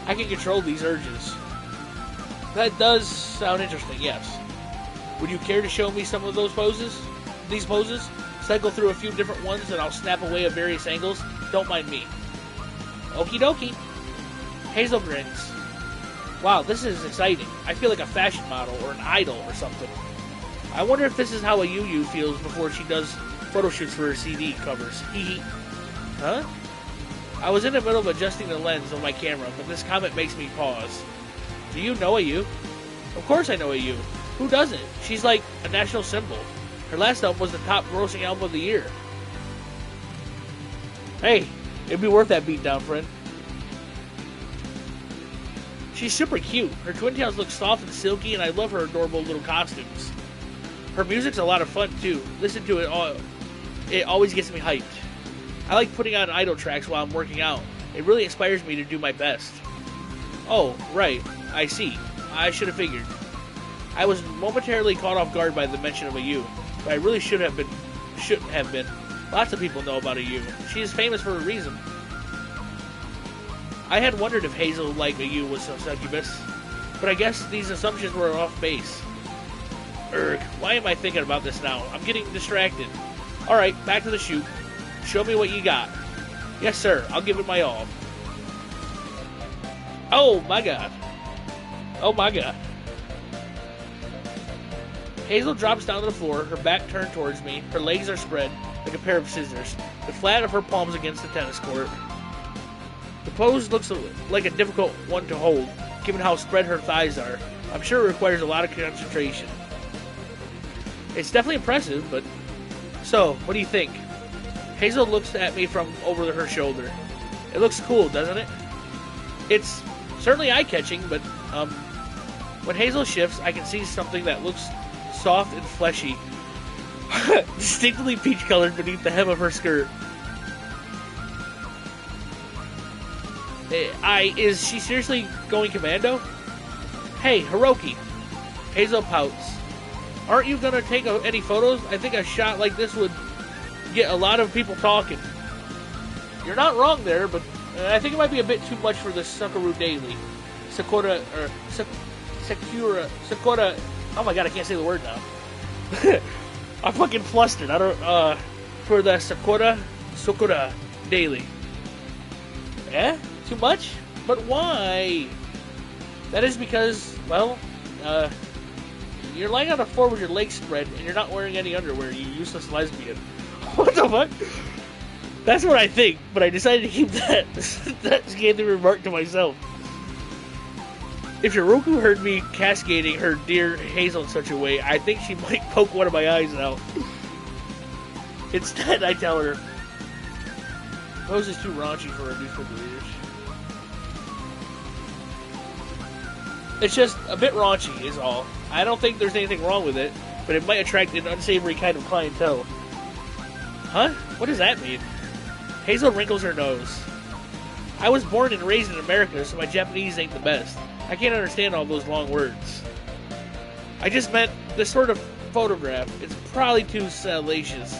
I can control these urges. That does sound interesting, yes. Would you care to show me some of those poses? These poses? Cycle through a few different ones and I'll snap away at various angles. Don't mind me. Okie dokie. Hazel grins. Wow, this is exciting. I feel like a fashion model or an idol or something. I wonder if this is how a Yu feels before she does photo shoots for her CD covers. Hee. Huh? I was in the middle of adjusting the lens of my camera, but this comment makes me pause. Do you know a Yu? Of course I know a Yu. Who doesn't? She's like a national symbol. Her last album was the top grossing album of the year. Hey, It'd be worth that beatdown, friend. She's super cute. Her twin tails look soft and silky, and I love her adorable little costumes. Her music's a lot of fun, too. Listen to it all. It always gets me hyped. I like putting on idle tracks while I'm working out. It really inspires me to do my best. Oh, right. I see. I should have figured. I was momentarily caught off guard by the mention of a U, but I really should have been. Lots of people know about a U. She is famous for a reason. I had wondered if Hazel, like a U, was a succubus, but I guess these assumptions were off base. Why am I thinking about this now? I'm getting distracted. Alright, back to the shoot. Show me what you got. Yes, sir. I'll give it my all. Oh, my God. Oh, my God. Hazel drops down to the floor, her back turned towards me. Her legs are spread like a pair of scissors, the flat of her palms against the tennis court. The pose looks like a difficult one to hold, given how spread her thighs are. I'm sure it requires a lot of concentration. It's definitely impressive, but... So, what do you think? Hazel looks at me from over her shoulder. It looks cool, doesn't it? It's certainly eye-catching, but, when Hazel shifts, I can see something that looks soft and fleshy, distinctly peach-colored beneath the hem of her skirt. Is she seriously going commando? Hey, Hiroki. Hazel pouts. Aren't you gonna take any photos? I think a shot like this would get a lot of people talking. You're not wrong there, but I think it might be a bit too much for the Sakura Daily. Sakura. Oh my god, I can't say the word now. I'm fucking flustered. For the Sakura Daily. Eh? Too much? But why? That is because, well, you're lying on the floor with your legs spread, and you're not wearing any underwear, you useless lesbian. What the fuck? That's what I think, but I decided to keep that scathing remark to myself. If Yoroku heard me cascading her dear Hazel in such a way, I think she might poke one of my eyes out. Instead, I tell her, "Pose is too raunchy for a newspaper readers. It's just a bit raunchy, is all. I don't think there's anything wrong with it, but it might attract an unsavory kind of clientele." Huh? What does that mean? Hazel wrinkles her nose. I was born and raised in America, so my Japanese ain't the best. I can't understand all those long words. I just meant this sort of photograph. It's probably too salacious.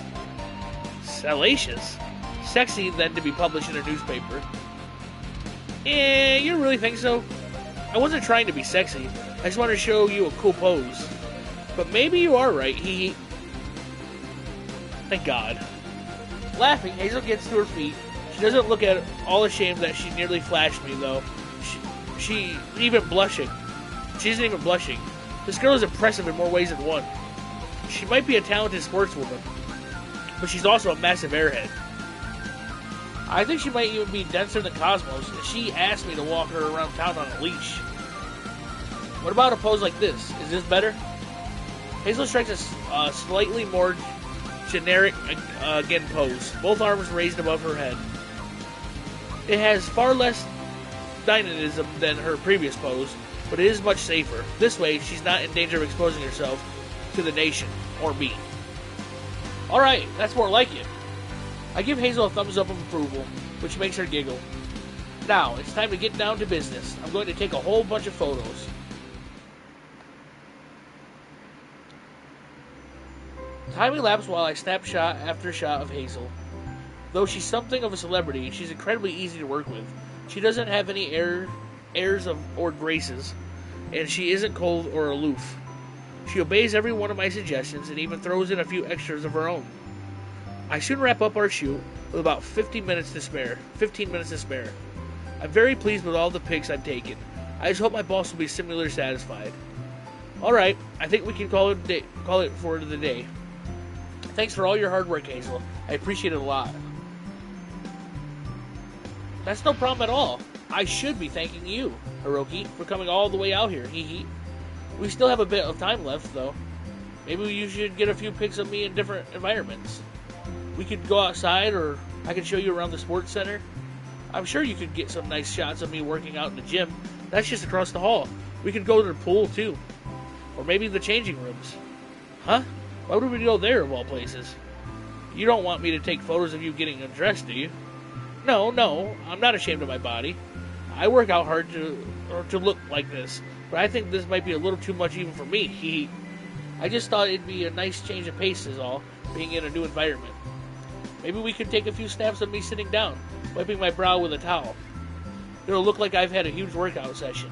Salacious? Sexy, then, to be published in a newspaper. You really think so? I wasn't trying to be sexy. I just wanted to show you a cool pose. But maybe you are right, he... Thank God. Laughing, Hazel gets to her feet. She doesn't look at all ashamed that she nearly flashed me, though. She isn't even blushing. This girl is impressive in more ways than one. She might be a talented sportswoman, but she's also a massive airhead. I think she might even be denser than Cosmos, and she asked me to walk her around town on a leash. What about a pose like this? Is this better? Hazel strikes a slightly more generic again pose, both arms raised above her head. It has far less dynamism than her previous pose, but it is much safer. This way, she's not in danger of exposing herself to the nation, or me. Alright, that's more like it. I give Hazel a thumbs up of approval, which makes her giggle. Now, it's time to get down to business. I'm going to take a whole bunch of photos. Time elapsed while I snap shot after shot of Hazel. Though she's something of a celebrity, she's incredibly easy to work with. She doesn't have any airs or graces, and she isn't cold or aloof. She obeys every one of my suggestions and even throws in a few extras of her own. I soon wrap up our shoot with about 15 minutes to spare. I'm very pleased with all the pics I've taken. I just hope my boss will be similarly satisfied. Alright, I think we can call it for the day. Thanks for all your hard work, Hazel. I appreciate it a lot. That's no problem at all. I should be thanking you, Hiroki, for coming all the way out here. Hee. We still have a bit of time left, though. Maybe you should get a few pics of me in different environments. We could go outside, or I could show you around the sports center. I'm sure you could get some nice shots of me working out in the gym. That's just across the hall. We could go to the pool, too. Or maybe the changing rooms. Huh? Why would we go there, of all places? You don't want me to take photos of you getting undressed, do you? No, I'm not ashamed of my body. I work out hard to look like this, but I think this might be a little too much even for me. I just thought it'd be a nice change of pace is all, being in a new environment. Maybe we could take a few snaps of me sitting down, wiping my brow with a towel. It'll look like I've had a huge workout session.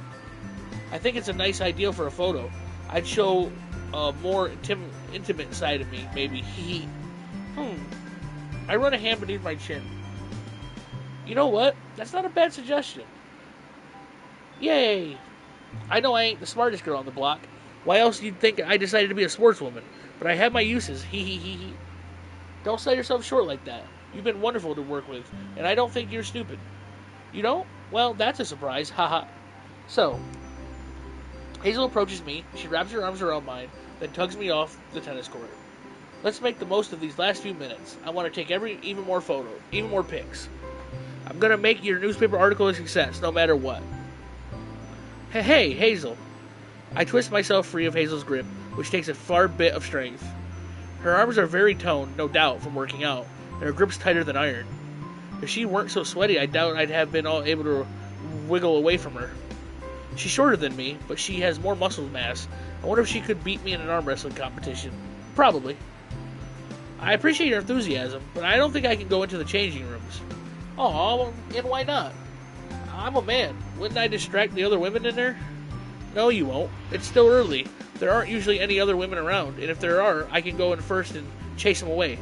I think it's a nice idea for a photo. I'd show a more intimate side of me, maybe. I run a hand beneath my chin. You know what? That's not a bad suggestion. Yay! I know I ain't the smartest girl on the block. Why else you'd think I decided to be a sportswoman? But I have my uses. Don't sell yourself short like that. You've been wonderful to work with, and I don't think you're stupid. You don't? Well, that's a surprise. Haha. So, Hazel approaches me. She wraps her arms around mine, then tugs me off the tennis court. Let's make the most of these last few minutes. I want to take even more photos, even more pics. I'm going to make your newspaper article a success, no matter what. Hey, Hazel. I twist myself free of Hazel's grip, which takes a far bit of strength. Her arms are very toned, no doubt, from working out, and her grip's tighter than iron. If she weren't so sweaty, I doubt I'd have been able to wiggle away from her. She's shorter than me, but she has more muscle mass. I wonder if she could beat me in an arm wrestling competition. Probably. I appreciate your enthusiasm, but I don't think I can go into the changing rooms. Aw, and why not? I'm a man. Wouldn't I distract the other women in there? No, you won't. It's still early. There aren't usually any other women around, and if there are, I can go in first and chase them away.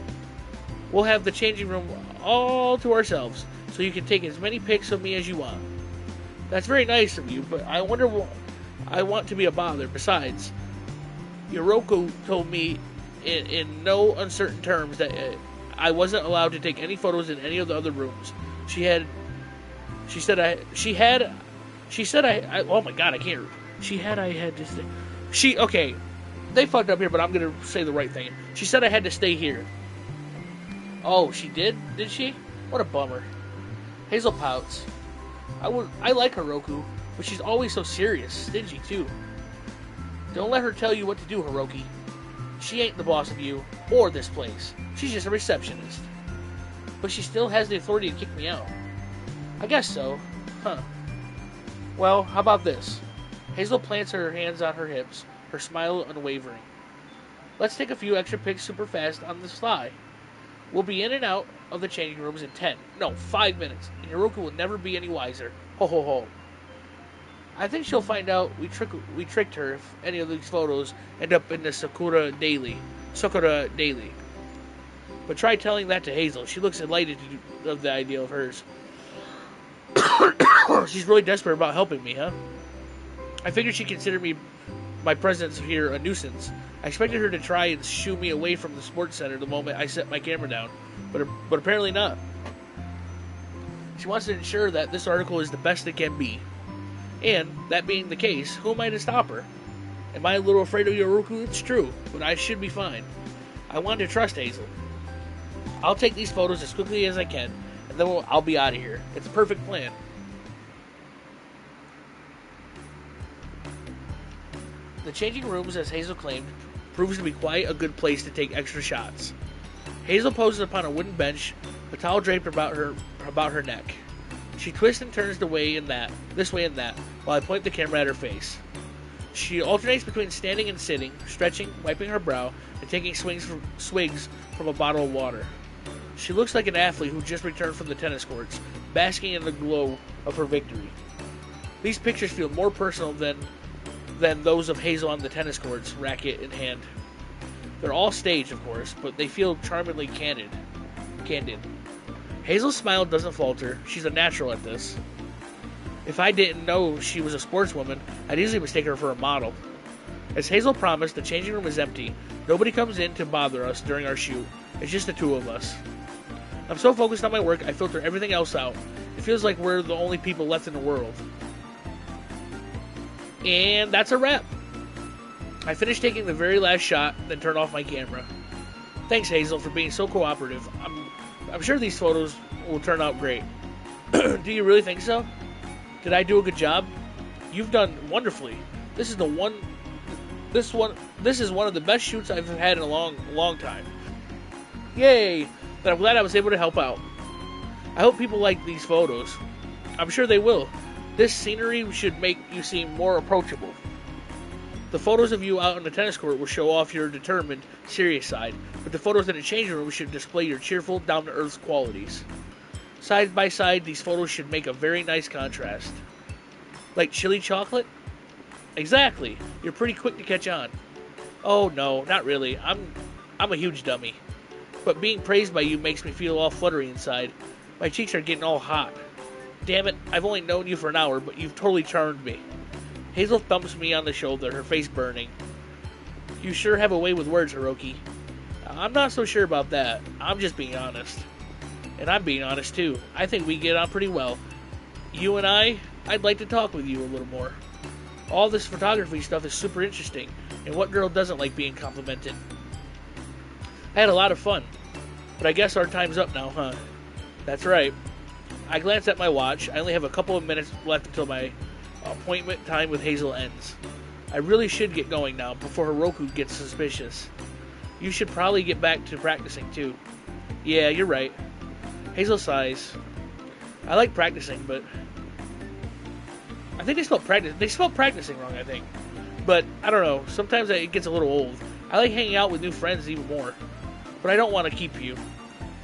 We'll have the changing room all to ourselves, so you can take as many pics of me as you want. That's very nice of you, but I wonder what I want to be a bother. Besides, Yoroko told me in no uncertain terms that I wasn't allowed to take any photos in any of the other rooms. She said oh my god, I can't. Okay, they fucked up here, but I'm gonna say the right thing. She said I had to stay here. Oh, she did she? What a bummer. Hazel pouts. I like Hiroku, but she's always so serious, stingy too. Don't let her tell you what to do, Hiroki. She ain't the boss of you, or this place. She's just a receptionist. But she still has the authority to kick me out. I guess so. Huh. Well, how about this? Hazel plants her hands on her hips, her smile unwavering. Let's take a few extra pics super fast on the fly. We'll be in and out of the changing rooms in 5 minutes, and Hiroku will never be any wiser. Ho ho ho. I think she'll find out we tricked her if any of these photos end up in the Sakura Daily. But try telling that to Hazel. She looks delighted of the idea of hers. She's really desperate about helping me, huh? I figured she'd consider my presence here a nuisance. I expected her to try and shoo me away from the sports center the moment I set my camera down, but apparently not. She wants to ensure that this article is the best it can be. And, that being the case, who am I to stop her? Am I a little afraid of Yoroku? It's true, but I should be fine. I want to trust Hazel. I'll take these photos as quickly as I can, and then I'll be out of here. It's a perfect plan. The changing rooms, as Hazel claimed, proves to be quite a good place to take extra shots. Hazel poses upon a wooden bench, a towel draped about her neck. She twists and turns this way and that, while I point the camera at her face. She alternates between standing and sitting, stretching, wiping her brow, and taking swigs from a bottle of water. She looks like an athlete who just returned from the tennis courts, basking in the glow of her victory. These pictures feel more personal than those of Hazel on the tennis courts, racket in hand. They're all staged, of course, but they feel charmingly candid. Hazel's smile doesn't falter. She's a natural at this. If I didn't know she was a sportswoman, I'd easily mistake her for a model. As Hazel promised, the changing room is empty. Nobody comes in to bother us during our shoot. It's just the two of us. I'm so focused on my work, I filter everything else out. It feels like we're the only people left in the world. And that's a wrap. I finished taking the very last shot, then turned off my camera. Thanks, Hazel, for being so cooperative. I'm sure these photos will turn out great. Do you really think so? Did I do a good job? You've done wonderfully. This is one of the best shoots I've had in a long time. Yay! But I'm glad I was able to help out. I hope people like these photos. I'm sure they will. This scenery should make you seem more approachable. The photos of you out on the tennis court will show off your determined, serious side, but the photos in the changing room should display your cheerful, down-to-earth qualities. Side by side, these photos should make a very nice contrast. Like chili chocolate? Exactly. You're pretty quick to catch on. Oh no, not really. I'm a huge dummy. But being praised by you makes me feel all fluttery inside. My cheeks are getting all hot. Damn it, I've only known you for an hour, but you've totally charmed me. Hazel thumps me on the shoulder, her face burning. You sure have a way with words, Hiroki. I'm not so sure about that. I'm just being honest. And I'm being honest too. I think we get on pretty well. You and I'd like to talk with you a little more. All this photography stuff is super interesting, and what girl doesn't like being complimented? I had a lot of fun, but I guess our time's up now, huh? That's right. I glanced at my watch. I only have a couple of minutes left until my appointment time with Hazel ends. I really should get going now before Hiroku gets suspicious. You should probably get back to practicing too. Yeah, you're right. Hazel sighs. I like practicing, but I think they spelled practicing wrong, I think. But I don't know. Sometimes it gets a little old. I like hanging out with new friends even more. But I don't want to keep you.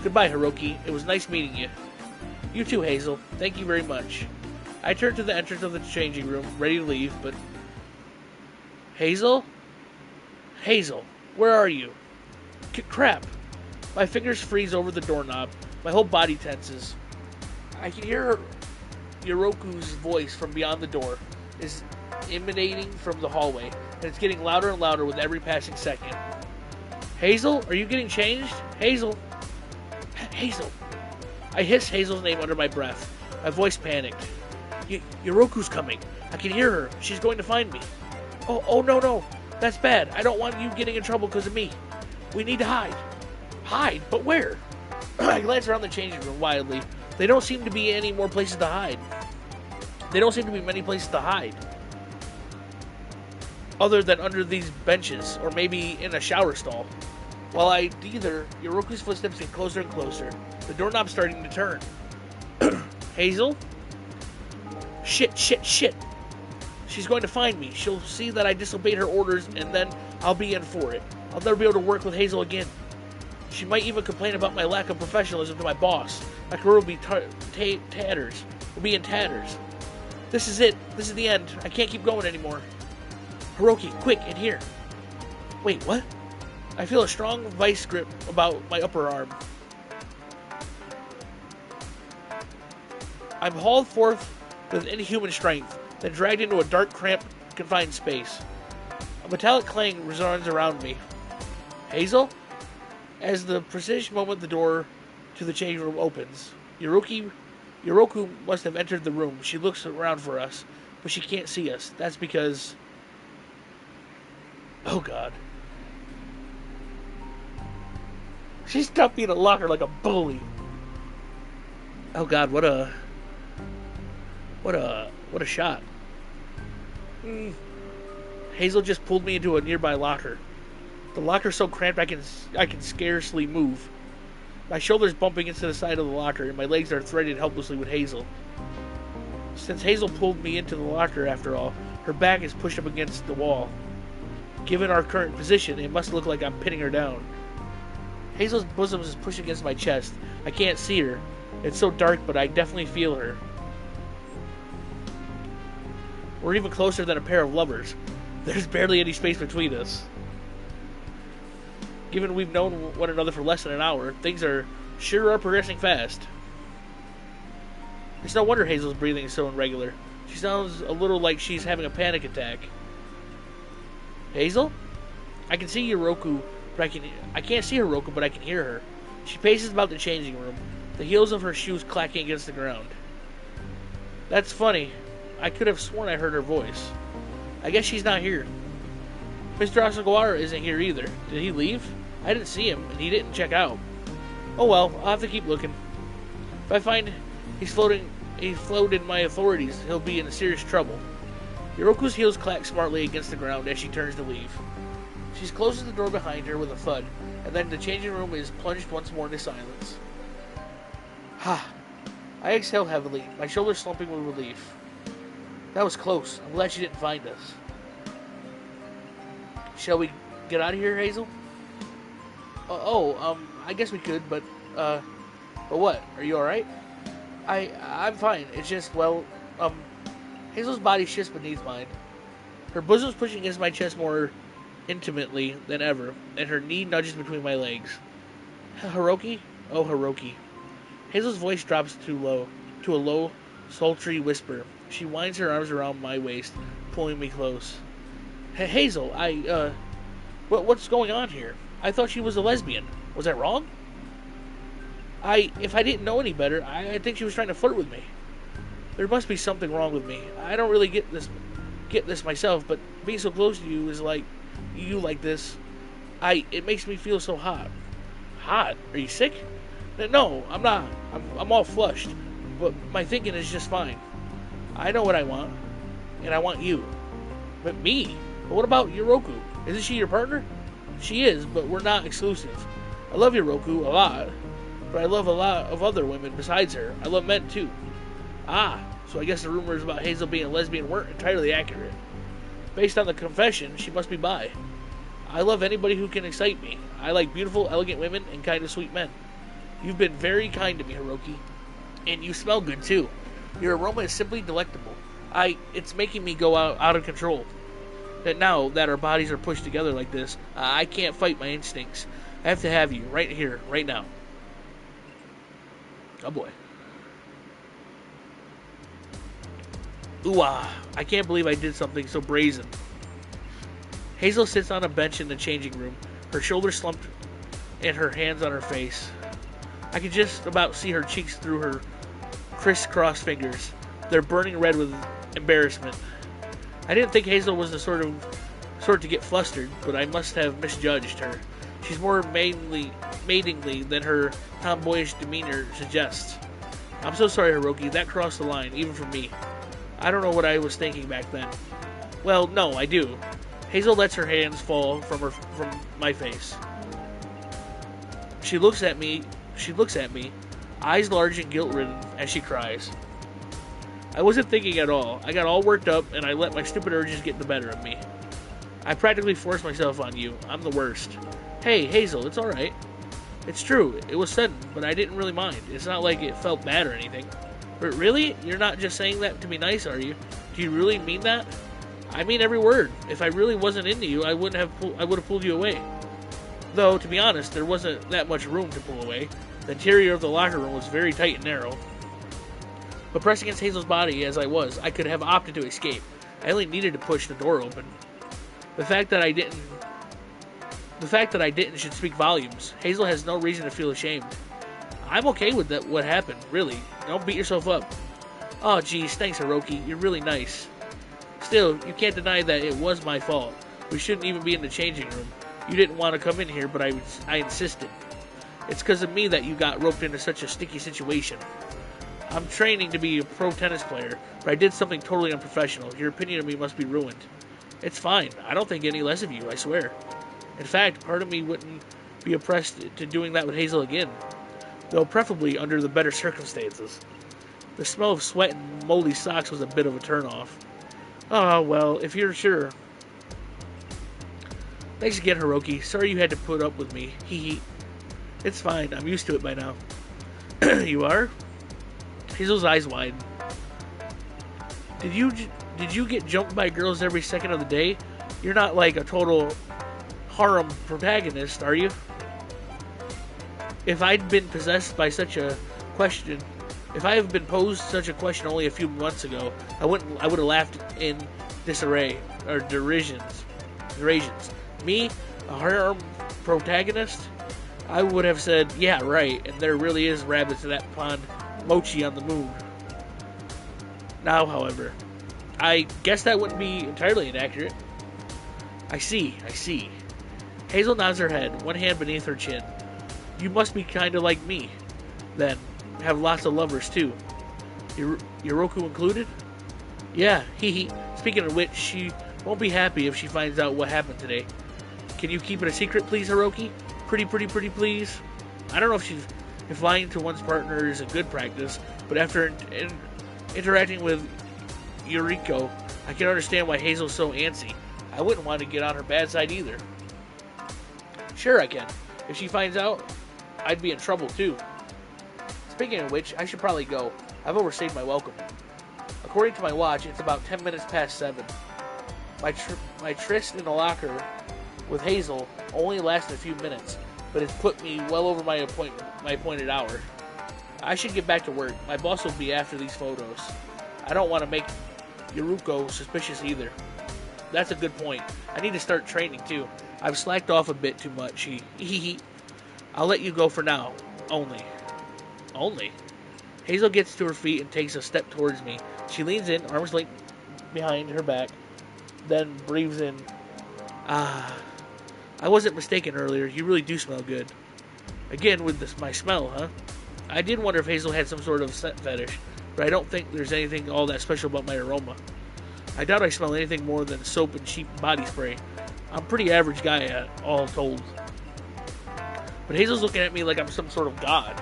Goodbye, Hiroki. It was nice meeting you. You too, Hazel. Thank you very much. I turned to the entrance of the changing room, ready to leave, but... Hazel? Hazel, where are you? Crap. My fingers freeze over the doorknob. My whole body tenses. I can hear Yoroku's voice from beyond the door. It's emanating from the hallway, and it's getting louder and louder with every passing second. Hazel, are you getting changed? Hazel. Hazel. I hiss Hazel's name under my breath. My voice panicked. Yoroku's coming. I can hear her. She's going to find me. Oh, no. That's bad. I don't want you getting in trouble because of me. We need to hide. Hide? But where? I glance around the changing room wildly. There don't seem to be any more places to hide. There don't seem to be many places to hide. Other than under these benches, or maybe in a shower stall. While I either, Yoroku's footsteps get closer and closer. The doorknob's starting to turn. Hazel? Shit. She's going to find me. She'll see that I disobeyed her orders, and then I'll be in for it. I'll never be able to work with Hazel again. She might even complain about my lack of professionalism to my boss. My career will be tatters. Will be in tatters. This is it. This is the end. I can't keep going anymore. Hiroki, quick, in here. Wait, what? I feel a strong vice grip about my upper arm. I'm hauled forth with inhuman strength, then dragged into a dark, cramped, confined space. A metallic clang resounds around me. Hazel? As the precision moment the door to the changing room opens, Yoroku must have entered the room. She looks around for us, but she can't see us. That's because... Oh God. She stuffed me in a locker like a bully. Oh God, what a shot. Hazel just pulled me into a nearby locker. The locker's so cramped I can scarcely move. My shoulders bump against the side of the locker, and my legs are threaded helplessly with Hazel. Since Hazel pulled me into the locker, after all, her back is pushed up against the wall. Given our current position, it must look like I'm pinning her down. Hazel's bosom is pushed against my chest. I can't see her. It's so dark, but I definitely feel her. We're even closer than a pair of lovers. There's barely any space between us. Given we've known one another for less than an hour, things are progressing fast. It's no wonder Hazel's breathing is so irregular. She sounds a little like she's having a panic attack. Hazel? I can see Yoroku, but I can't see Hiroku, but I can hear her. She paces about the changing room, the heels of her shoes clacking against the ground. That's funny. I could have sworn I heard her voice. I guess she's not here. Mr. Asagawara isn't here either. Did he leave? I didn't see him, and he didn't check out. Oh well, I'll have to keep looking. If I find he's floating he floated my authorities, he'll be in serious trouble. Yoroku's heels clack smartly against the ground as she turns to leave. She closes the door behind her with a thud, and then the changing room is plunged once more into silence. Ha! I exhale heavily, my shoulders slumping with relief. That was close. I'm glad she didn't find us. Shall we get out of here, Hazel? I guess we could, but what? Are you alright? I'm fine. It's just, Hazel's body shifts beneath mine. Her bosom's pushing against my chest more intimately than ever, and her knee nudges between my legs. Hiroki? Oh, Hiroki. Hazel's voice drops to a low, sultry whisper. She winds her arms around my waist, pulling me close. Hazel, what's going on here? I thought she was a lesbian. Was that wrong? If I didn't know any better, I think she was trying to flirt with me. There must be something wrong with me. I don't really get this myself, but being so close to you is like this. It makes me feel so hot. Hot? Are you sick? No, I'm not. I'm all flushed, but my thinking is just fine. I know what I want, and I want you. But me? But what about Yoroku? Isn't she your partner? She is, but we're not exclusive. I love Yoroku a lot, but I love a lot of other women besides her. I love men too. So I guess the rumors about Hazel being a lesbian weren't entirely accurate. Based on the confession, she must be bi. I love anybody who can excite me. I like beautiful, elegant women and kind of sweet men. You've been very kind to me, Hiroki. And you smell good too. Your aroma is simply delectable. It's making me go out of control. That now that our bodies are pushed together like this, I can't fight my instincts. I have to have you, right here, right now. Oh boy. I can't believe I did something so brazen. Hazel sits on a bench in the changing room, her shoulders slumped and her hands on her face. I can just about see her cheeks through her crisscrossed fingers. They're burning red with embarrassment. I didn't think Hazel was the sort to get flustered, but I must have misjudged her. She's more maidenly than her tomboyish demeanor suggests. I'm so sorry, Hiroki. That crossed the line, even for me. I don't know what I was thinking back then. Well, no, I do. Hazel lets her hands fall from my face. She looks at me, eyes large and guilt-ridden, as she cries. I wasn't thinking at all. I got all worked up, and I let my stupid urges get the better of me. I practically forced myself on you. I'm the worst. Hey, Hazel, it's alright. It's true, it was sudden, but I didn't really mind. It's not like it felt bad or anything. But really? You're not just saying that to be nice, are you? Do you really mean that? I mean every word. If I really wasn't into you, I would have pulled you away. Though, to be honest, there wasn't that much room to pull away. The interior of the locker room was very tight and narrow. But pressed against Hazel's body as I was, I could have opted to escape. I only needed to push the door open. The fact that I didn't should speak volumes. Hazel has no reason to feel ashamed. I'm okay with that. What happened, really. Don't beat yourself up. Oh, geez, thanks, Hiroki. You're really nice. Still, you can't deny that it was my fault. We shouldn't even be in the changing room. You didn't want to come in here, but I insisted. It's because of me that you got roped into such a sticky situation. I'm training to be a pro tennis player, but I did something totally unprofessional. Your opinion of me must be ruined. It's fine. I don't think any less of you, I swear. In fact, part of me wouldn't be oppressed to doing that with Hazel again, though preferably under the better circumstances. The smell of sweat and moldy socks was a bit of a turnoff. Oh, well, if you're sure. Thanks again, Hiroki. Sorry you had to put up with me. Hee hee. It's fine. I'm used to it by now. You are? Hazel's eyes widen. Did you get jumped by girls every second of the day? You're not like a total harem protagonist, are you? If I'd been possessed by such a question, if I have been posed such a question only a few months ago, I would have laughed in disarray or derisions. Me, a harem protagonist? I would have said, yeah, right, and there really is rabbits in that pond, mochi on the moon. Now, however, I guess that wouldn't be entirely inaccurate. I see. Hazel nods her head, one hand beneath her chin. You must be kind of like me, then. Have lots of lovers, too. Yoroku included? Yeah, hee hee. Speaking of which, she won't be happy if she finds out what happened today. Can you keep it a secret, please, Hiroki? Pretty, please? I don't know if lying to one's partner is a good practice, but after interacting with Yuriko, I can understand why Hazel's so antsy. I wouldn't want to get on her bad side either. Sure I can. If she finds out, I'd be in trouble too. Speaking of which, I should probably go. I've overstayed my welcome. According to my watch, it's about 10 minutes past 7. My tryst in the locker with Hazel only lasted a few minutes, but it's put me well over my appointed hour. I should get back to work. My boss will be after these photos. I don't want to make Yuriko suspicious either. That's a good point. I need to start training too. I've slacked off a bit too much. I'll let you go for now. Only? Hazel gets to her feet and takes a step towards me. She leans in, arms linked behind her back, then breathes in. Ah, I wasn't mistaken earlier. You really do smell good. Again with my smell, huh? I did wonder if Hazel had some sort of scent fetish, but I don't think there's anything all that special about my aroma. I doubt I smell anything more than soap and cheap body spray. I'm a pretty average guy, all told. But Hazel's looking at me like I'm some sort of god.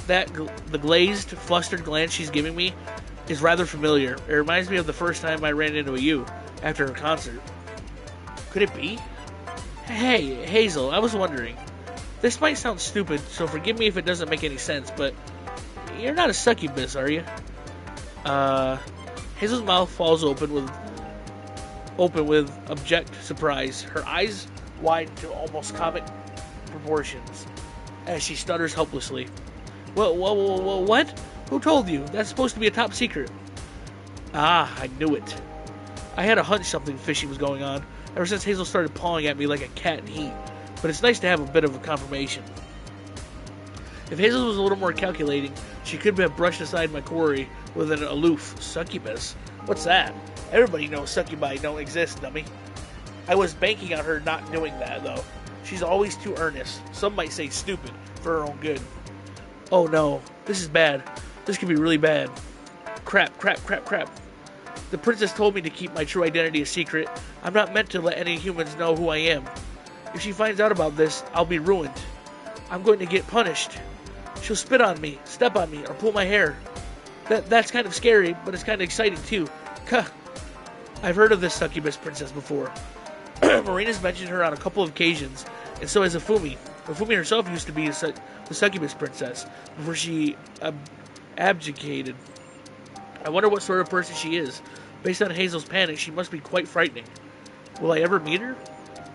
The glazed, flustered glance she's giving me is rather familiar. It reminds me of the first time I ran into you after her concert. Could it be? Hey, Hazel, I was wondering. This might sound stupid, so forgive me if it doesn't make any sense, but you're not a succubus, are you? Hazel's mouth falls open with abject surprise. Her eyes widen to almost comic proportions as she stutters helplessly. What? Who told you? That's supposed to be a top secret. Ah, I knew it. I had a hunch something fishy was going on ever since Hazel started pawing at me like a cat in heat, but it's nice to have a bit of a confirmation. If Hazel was a little more calculating, she could have brushed aside my query with an aloof succubus. What's that? Everybody knows succubi don't exist, dummy. I was banking on her not doing that, though. She's always too earnest. Some might say stupid, for her own good. Oh no, this is bad. This could be really bad. Crap. The princess told me to keep my true identity a secret. I'm not meant to let any humans know who I am. If she finds out about this, I'll be ruined. I'm going to get punished. She'll spit on me, step on me, or pull my hair. That's kind of scary, but it's kind of exciting too. I've heard of this succubus princess before. Marina's mentioned her on a couple of occasions, and so has Ifumi. Ifumi herself used to be the succubus princess before she abdicated. I wonder what sort of person she is. Based on Hazel's panic, she must be quite frightening. Will I ever meet her?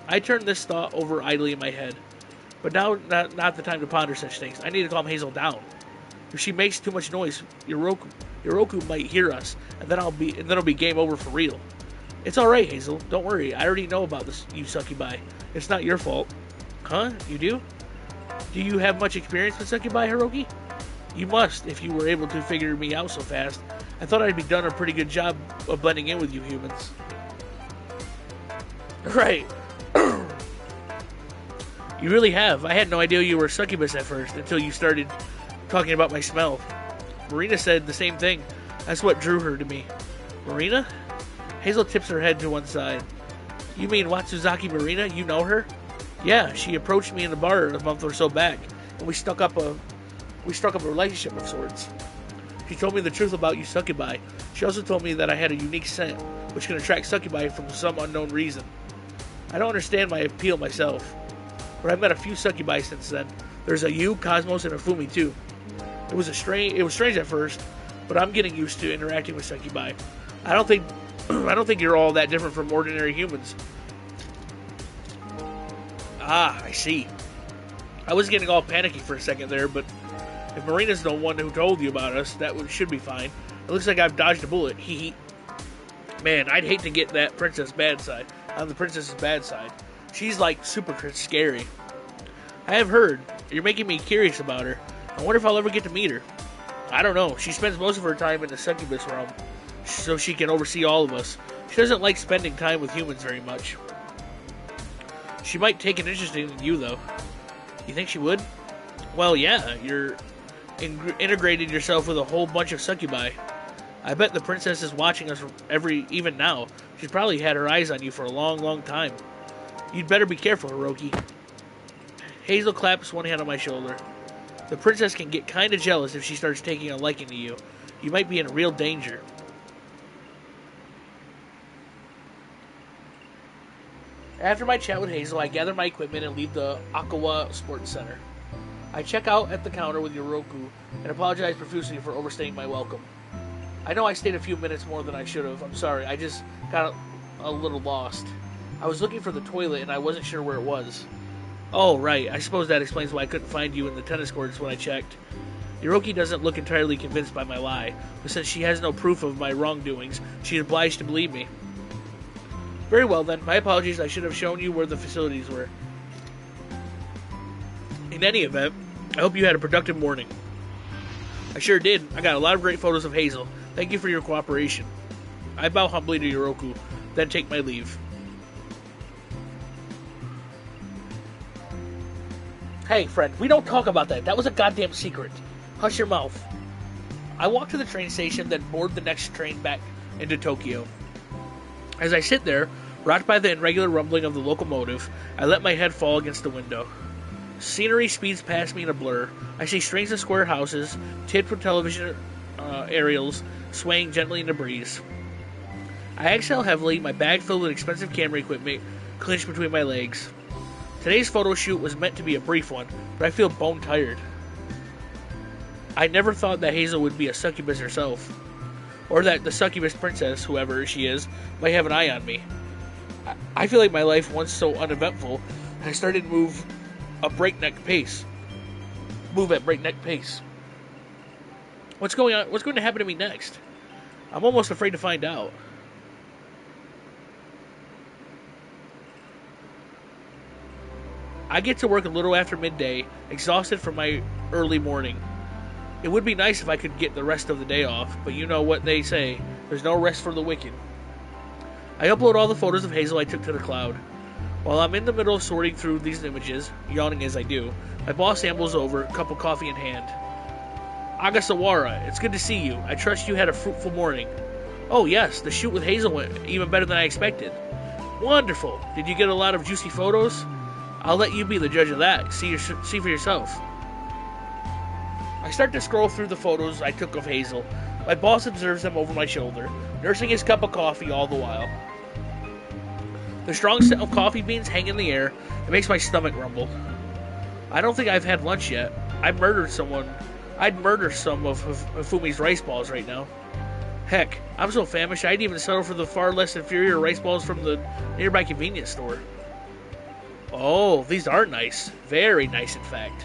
I turned this thought over idly in my head. But now, not the time to ponder such things. I need to calm Hazel down. If she makes too much noise, Yoroku might hear us, and then it'll be game over for real. It's all right, Hazel. Don't worry. I already know about this, you succubi. It's not your fault. Huh? You do? Do you have much experience with succubi, Hiroki? You must, if you were able to figure me out so fast. I thought I'd be done a pretty good job of blending in with you humans. Right. You really have. I had no idea you were a succubus at first, until you started talking about my smell. Marina said the same thing. That's what drew her to me. Marina? Hazel tips her head to one side. You mean Watsuzaki Marina? You know her? Yeah, she approached me in the bar a month or so back, and we struck up a relationship of sorts. She told me the truth about you succubi. She also told me that I had a unique scent, which can attract succubi for some unknown reason. I don't understand my appeal myself, but I've met a few succubi since then. There's a you, Cosmos, and a Fumi too. It was strange at first, but I'm getting used to interacting with succubi. I don't think you're all that different from ordinary humans. Ah, I see. I was getting all panicky for a second there, but if Marina's the one who told you about us, should be fine. It looks like I've dodged a bullet. Hee. Man, I'd hate to get that princess bad side on the princess's bad side. She's like super scary. I have heard. You're making me curious about her. I wonder if I'll ever get to meet her. I don't know. She spends most of her time in the succubus realm, so she can oversee all of us. She doesn't like spending time with humans very much. She might take an interest in you, though. You think she would? Well, yeah. You're integrated yourself with a whole bunch of succubi. I bet the princess is watching us even now. She's probably had her eyes on you for a long, long time. You'd better be careful, Hiroki. Hazel claps one hand on my shoulder. The princess can get kind of jealous if she starts taking a liking to you. You might be in real danger. After my chat with Hazel, I gather my equipment and leave the Akawa Sports Center. I check out at the counter with Yoroku and apologize profusely for overstaying my welcome. I know I stayed a few minutes more than I should have. I'm sorry, I just got a little lost. I was looking for the toilet and I wasn't sure where it was. Oh, right, I suppose that explains why I couldn't find you in the tennis courts when I checked. Yoroki doesn't look entirely convinced by my lie, but since she has no proof of my wrongdoings, she's obliged to believe me. Very well then, my apologies, I should have shown you where the facilities were. In any event, I hope you had a productive morning. I sure did. I got a lot of great photos of Hazel. Thank you for your cooperation. I bow humbly to Yoroku, then take my leave. Hey, friend, we don't talk about that. That was a goddamn secret. Hush your mouth. I walk to the train station, then board the next train back into Tokyo. As I sit there, rocked by the irregular rumbling of the locomotive, I let my head fall against the window. Scenery speeds past me in a blur. I see strings of square houses, tipped with television aerials, swaying gently in the breeze. I exhale heavily, my bag filled with expensive camera equipment clinched between my legs. Today's photo shoot was meant to be a brief one, but I feel bone tired. I never thought that Hazel would be a succubus herself, or that the succubus princess, whoever she is, might have an eye on me. I feel like my life, once so uneventful, has started to move at breakneck pace. What's going on? What's going to happen to me next? I'm almost afraid to find out. I get to work a little after midday, exhausted from my early morning. It would be nice if I could get the rest of the day off, but you know what they say, there's no rest for the wicked. I upload all the photos of Hazel I took to the cloud. While I'm in the middle of sorting through these images, yawning as I do, my boss ambles over, a cup of coffee in hand. Agasawara, it's good to see you. I trust you had a fruitful morning. Oh yes, the shoot with Hazel went even better than I expected. Wonderful. Did you get a lot of juicy photos? I'll let you be the judge of that. See for yourself. I start to scroll through the photos I took of Hazel. My boss observes them over my shoulder, nursing his cup of coffee all the while. The strong scent of coffee beans hang in the air. It makes my stomach rumble. I don't think I've had lunch yet. I'd murder some of Fumi's rice balls right now. Heck, I'm so famished I'd even settle for the far less inferior rice balls from the nearby convenience store. Oh, these are nice. Very nice, in fact.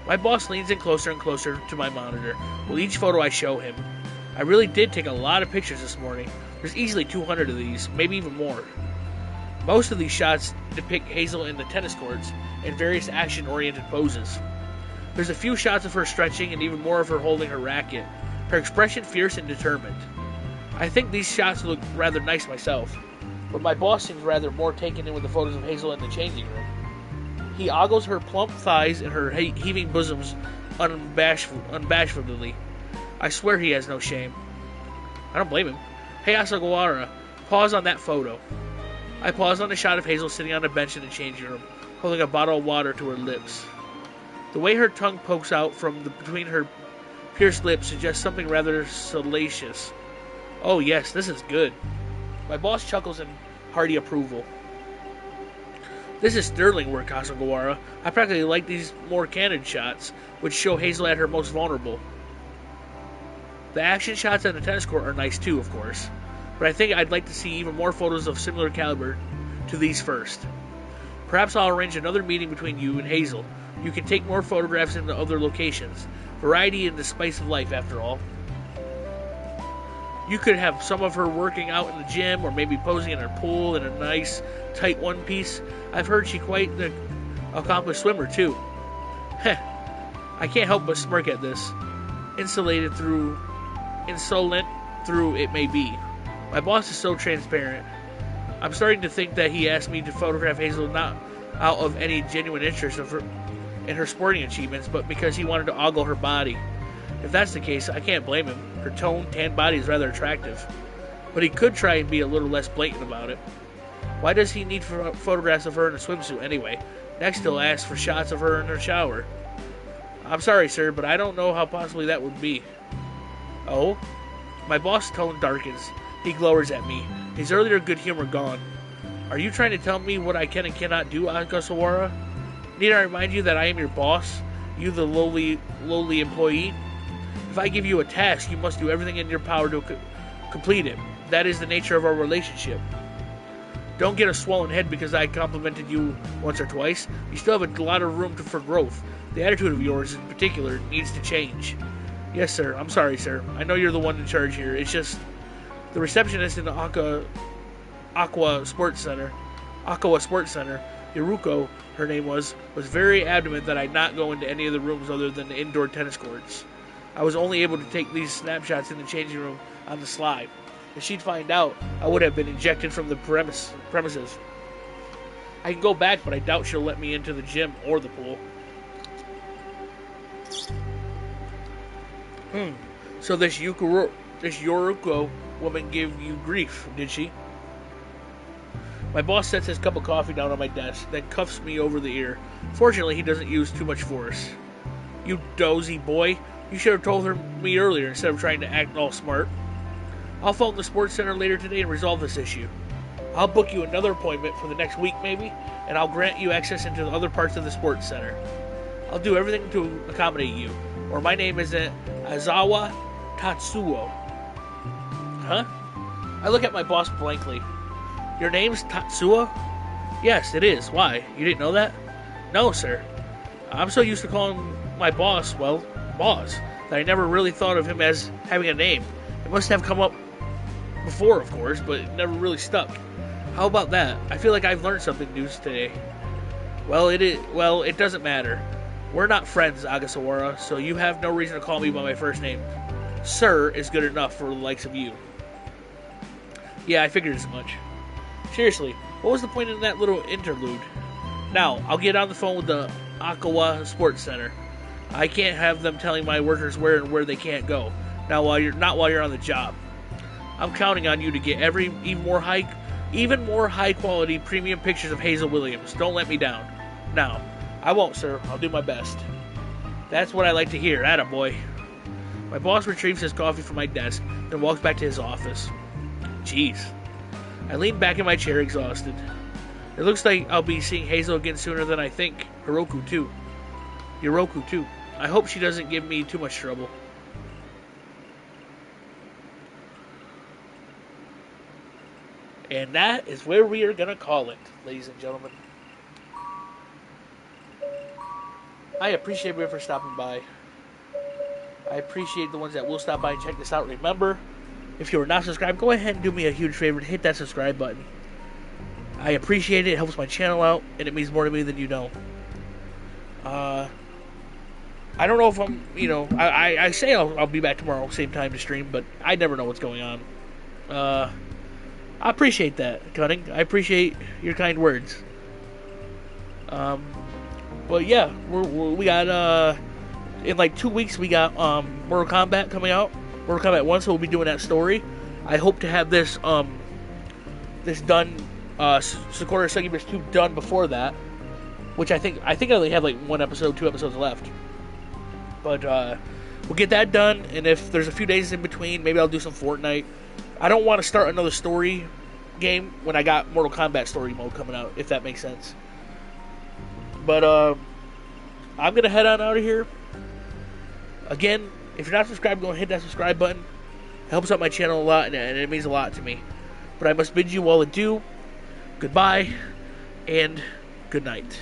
My boss leans in closer and closer to my monitor with each photo I show him. I really did take a lot of pictures this morning. There's easily 200 of these, maybe even more. Most of these shots depict Hazel in the tennis courts in various action-oriented poses. There's a few shots of her stretching and even more of her holding her racket, her expression fierce and determined. I think these shots look rather nice myself, but my boss seems rather more taken in with the photos of Hazel in the changing room. He ogles her plump thighs and her heaving bosoms unabashedly. I swear he has no shame. I don't blame him. Hey Asagawara, pause on that photo. I pause on a shot of Hazel sitting on a bench in the changing room, holding a bottle of water to her lips. The way her tongue pokes out from between her pierced lips suggests something rather salacious. Oh yes, this is good. My boss chuckles in hearty approval. This is sterling work, Asagawara. I practically like these more candid shots, which show Hazel at her most vulnerable. The action shots at the tennis court are nice too, of course, but I think I'd like to see even more photos of similar caliber to these first. Perhaps I'll arrange another meeting between you and Hazel. You can take more photographs in the other locations. Variety is the spice of life, after all. You could have some of her working out in the gym, or maybe posing in her pool in a nice, tight one piece. I've heard she's quite the accomplished swimmer, too. Heh, I can't help but smirk at this. Insolent through it may be. My boss is so transparent. I'm starting to think that he asked me to photograph Hazel not out of any genuine interest in her sporting achievements, but because he wanted to ogle her body. If that's the case, I can't blame him. Her toned, tan body is rather attractive. But he could try and be a little less blatant about it. Why does he need photographs of her in a swimsuit anyway? Next, he'll ask for shots of her in her shower. I'm sorry, sir, but I don't know how possibly that would be. Oh? My boss' tone darkens. He glowers at me, his earlier good humor gone. Are you trying to tell me what I can and cannot do, Agasawara? Need I remind you that I am your boss? You the lowly employee? If I give you a task, you must do everything in your power to complete it. That is the nature of our relationship. Don't get a swollen head because I complimented you once or twice. You still have a lot of room for growth. The attitude of yours, in particular, needs to change. Yes, sir. I'm sorry, sir. I know you're the one in charge here. It's just the receptionist in the Aqua Sports Center, Iruko, her name was very adamant that I not go into any of the rooms other than the indoor tennis courts. I was only able to take these snapshots in the changing room on the sly. If she'd find out, I would have been ejected from the premises. I can go back, but I doubt she'll let me into the gym or the pool. So this Yoruko woman gave you grief, did she? My boss sets his cup of coffee down on my desk, then cuffs me over the ear. Fortunately, he doesn't use too much force. You dozy boy. You should have told me earlier instead of trying to act all smart. I'll phone the sports center later today and resolve this issue. I'll book you another appointment for the next week maybe, and I'll grant you access into the other parts of the sports center. I'll do everything to accommodate you, or my name isn't Azawa Tatsuo. Huh? I look at my boss blankly. Your name's Tatsuo? Yes, it is. Why? You didn't know that? No, sir. I'm so used to calling my boss, boss, that I never really thought of him as having a name. It must have come up before, of course, but it never really stuck. How about that? I feel like I've learned something new today. Well, it doesn't matter. We're not friends, Agasawara, so you have no reason to call me by my first name. Sir is good enough for the likes of you. Yeah, I figured as much. Seriously, what was the point in that little interlude? Now, I'll get on the phone with the Aqua Sports Center. I can't have them telling my workers where and where they can't go. Now, while you're on the job. I'm counting on you to get even more high quality premium pictures of Hazel Williams. Don't let me down. Now, I won't, sir. I'll do my best. That's what I like to hear. Attaboy. My boss retrieves his coffee from my desk and walks back to his office. Jeez. I lean back in my chair exhausted. It looks like I'll be seeing Hazel again sooner than I think. Yoroku too. I hope she doesn't give me too much trouble. And that is where we are going to call it, ladies and gentlemen. I appreciate everyone for stopping by. I appreciate the ones that will stop by and check this out. Remember, if you are not subscribed, go ahead and do me a huge favor and hit that subscribe button. I appreciate it. It helps my channel out, and it means more to me than you know. I don't know if I'm, I say I'll be back tomorrow, same time to stream, but I never know what's going on. I appreciate that, Cunning. I appreciate your kind words. But yeah, we got, in like 2 weeks, we got, Mortal Kombat coming out. Mortal Kombat 1, so we'll be doing that story. I hope to have this done, Sakura Succubus 2 done before that. Which I think I only have like 2 episodes left. But, we'll get that done, and if there's a few days in between, maybe I'll do some Fortnite. I don't want to start another story game when I got Mortal Kombat story mode coming out, if that makes sense. But, I'm going to head on out of here. Again, if you're not subscribed, go and hit that subscribe button. It helps out my channel a lot, and it means a lot to me. But I must bid you all adieu, goodbye, and good night.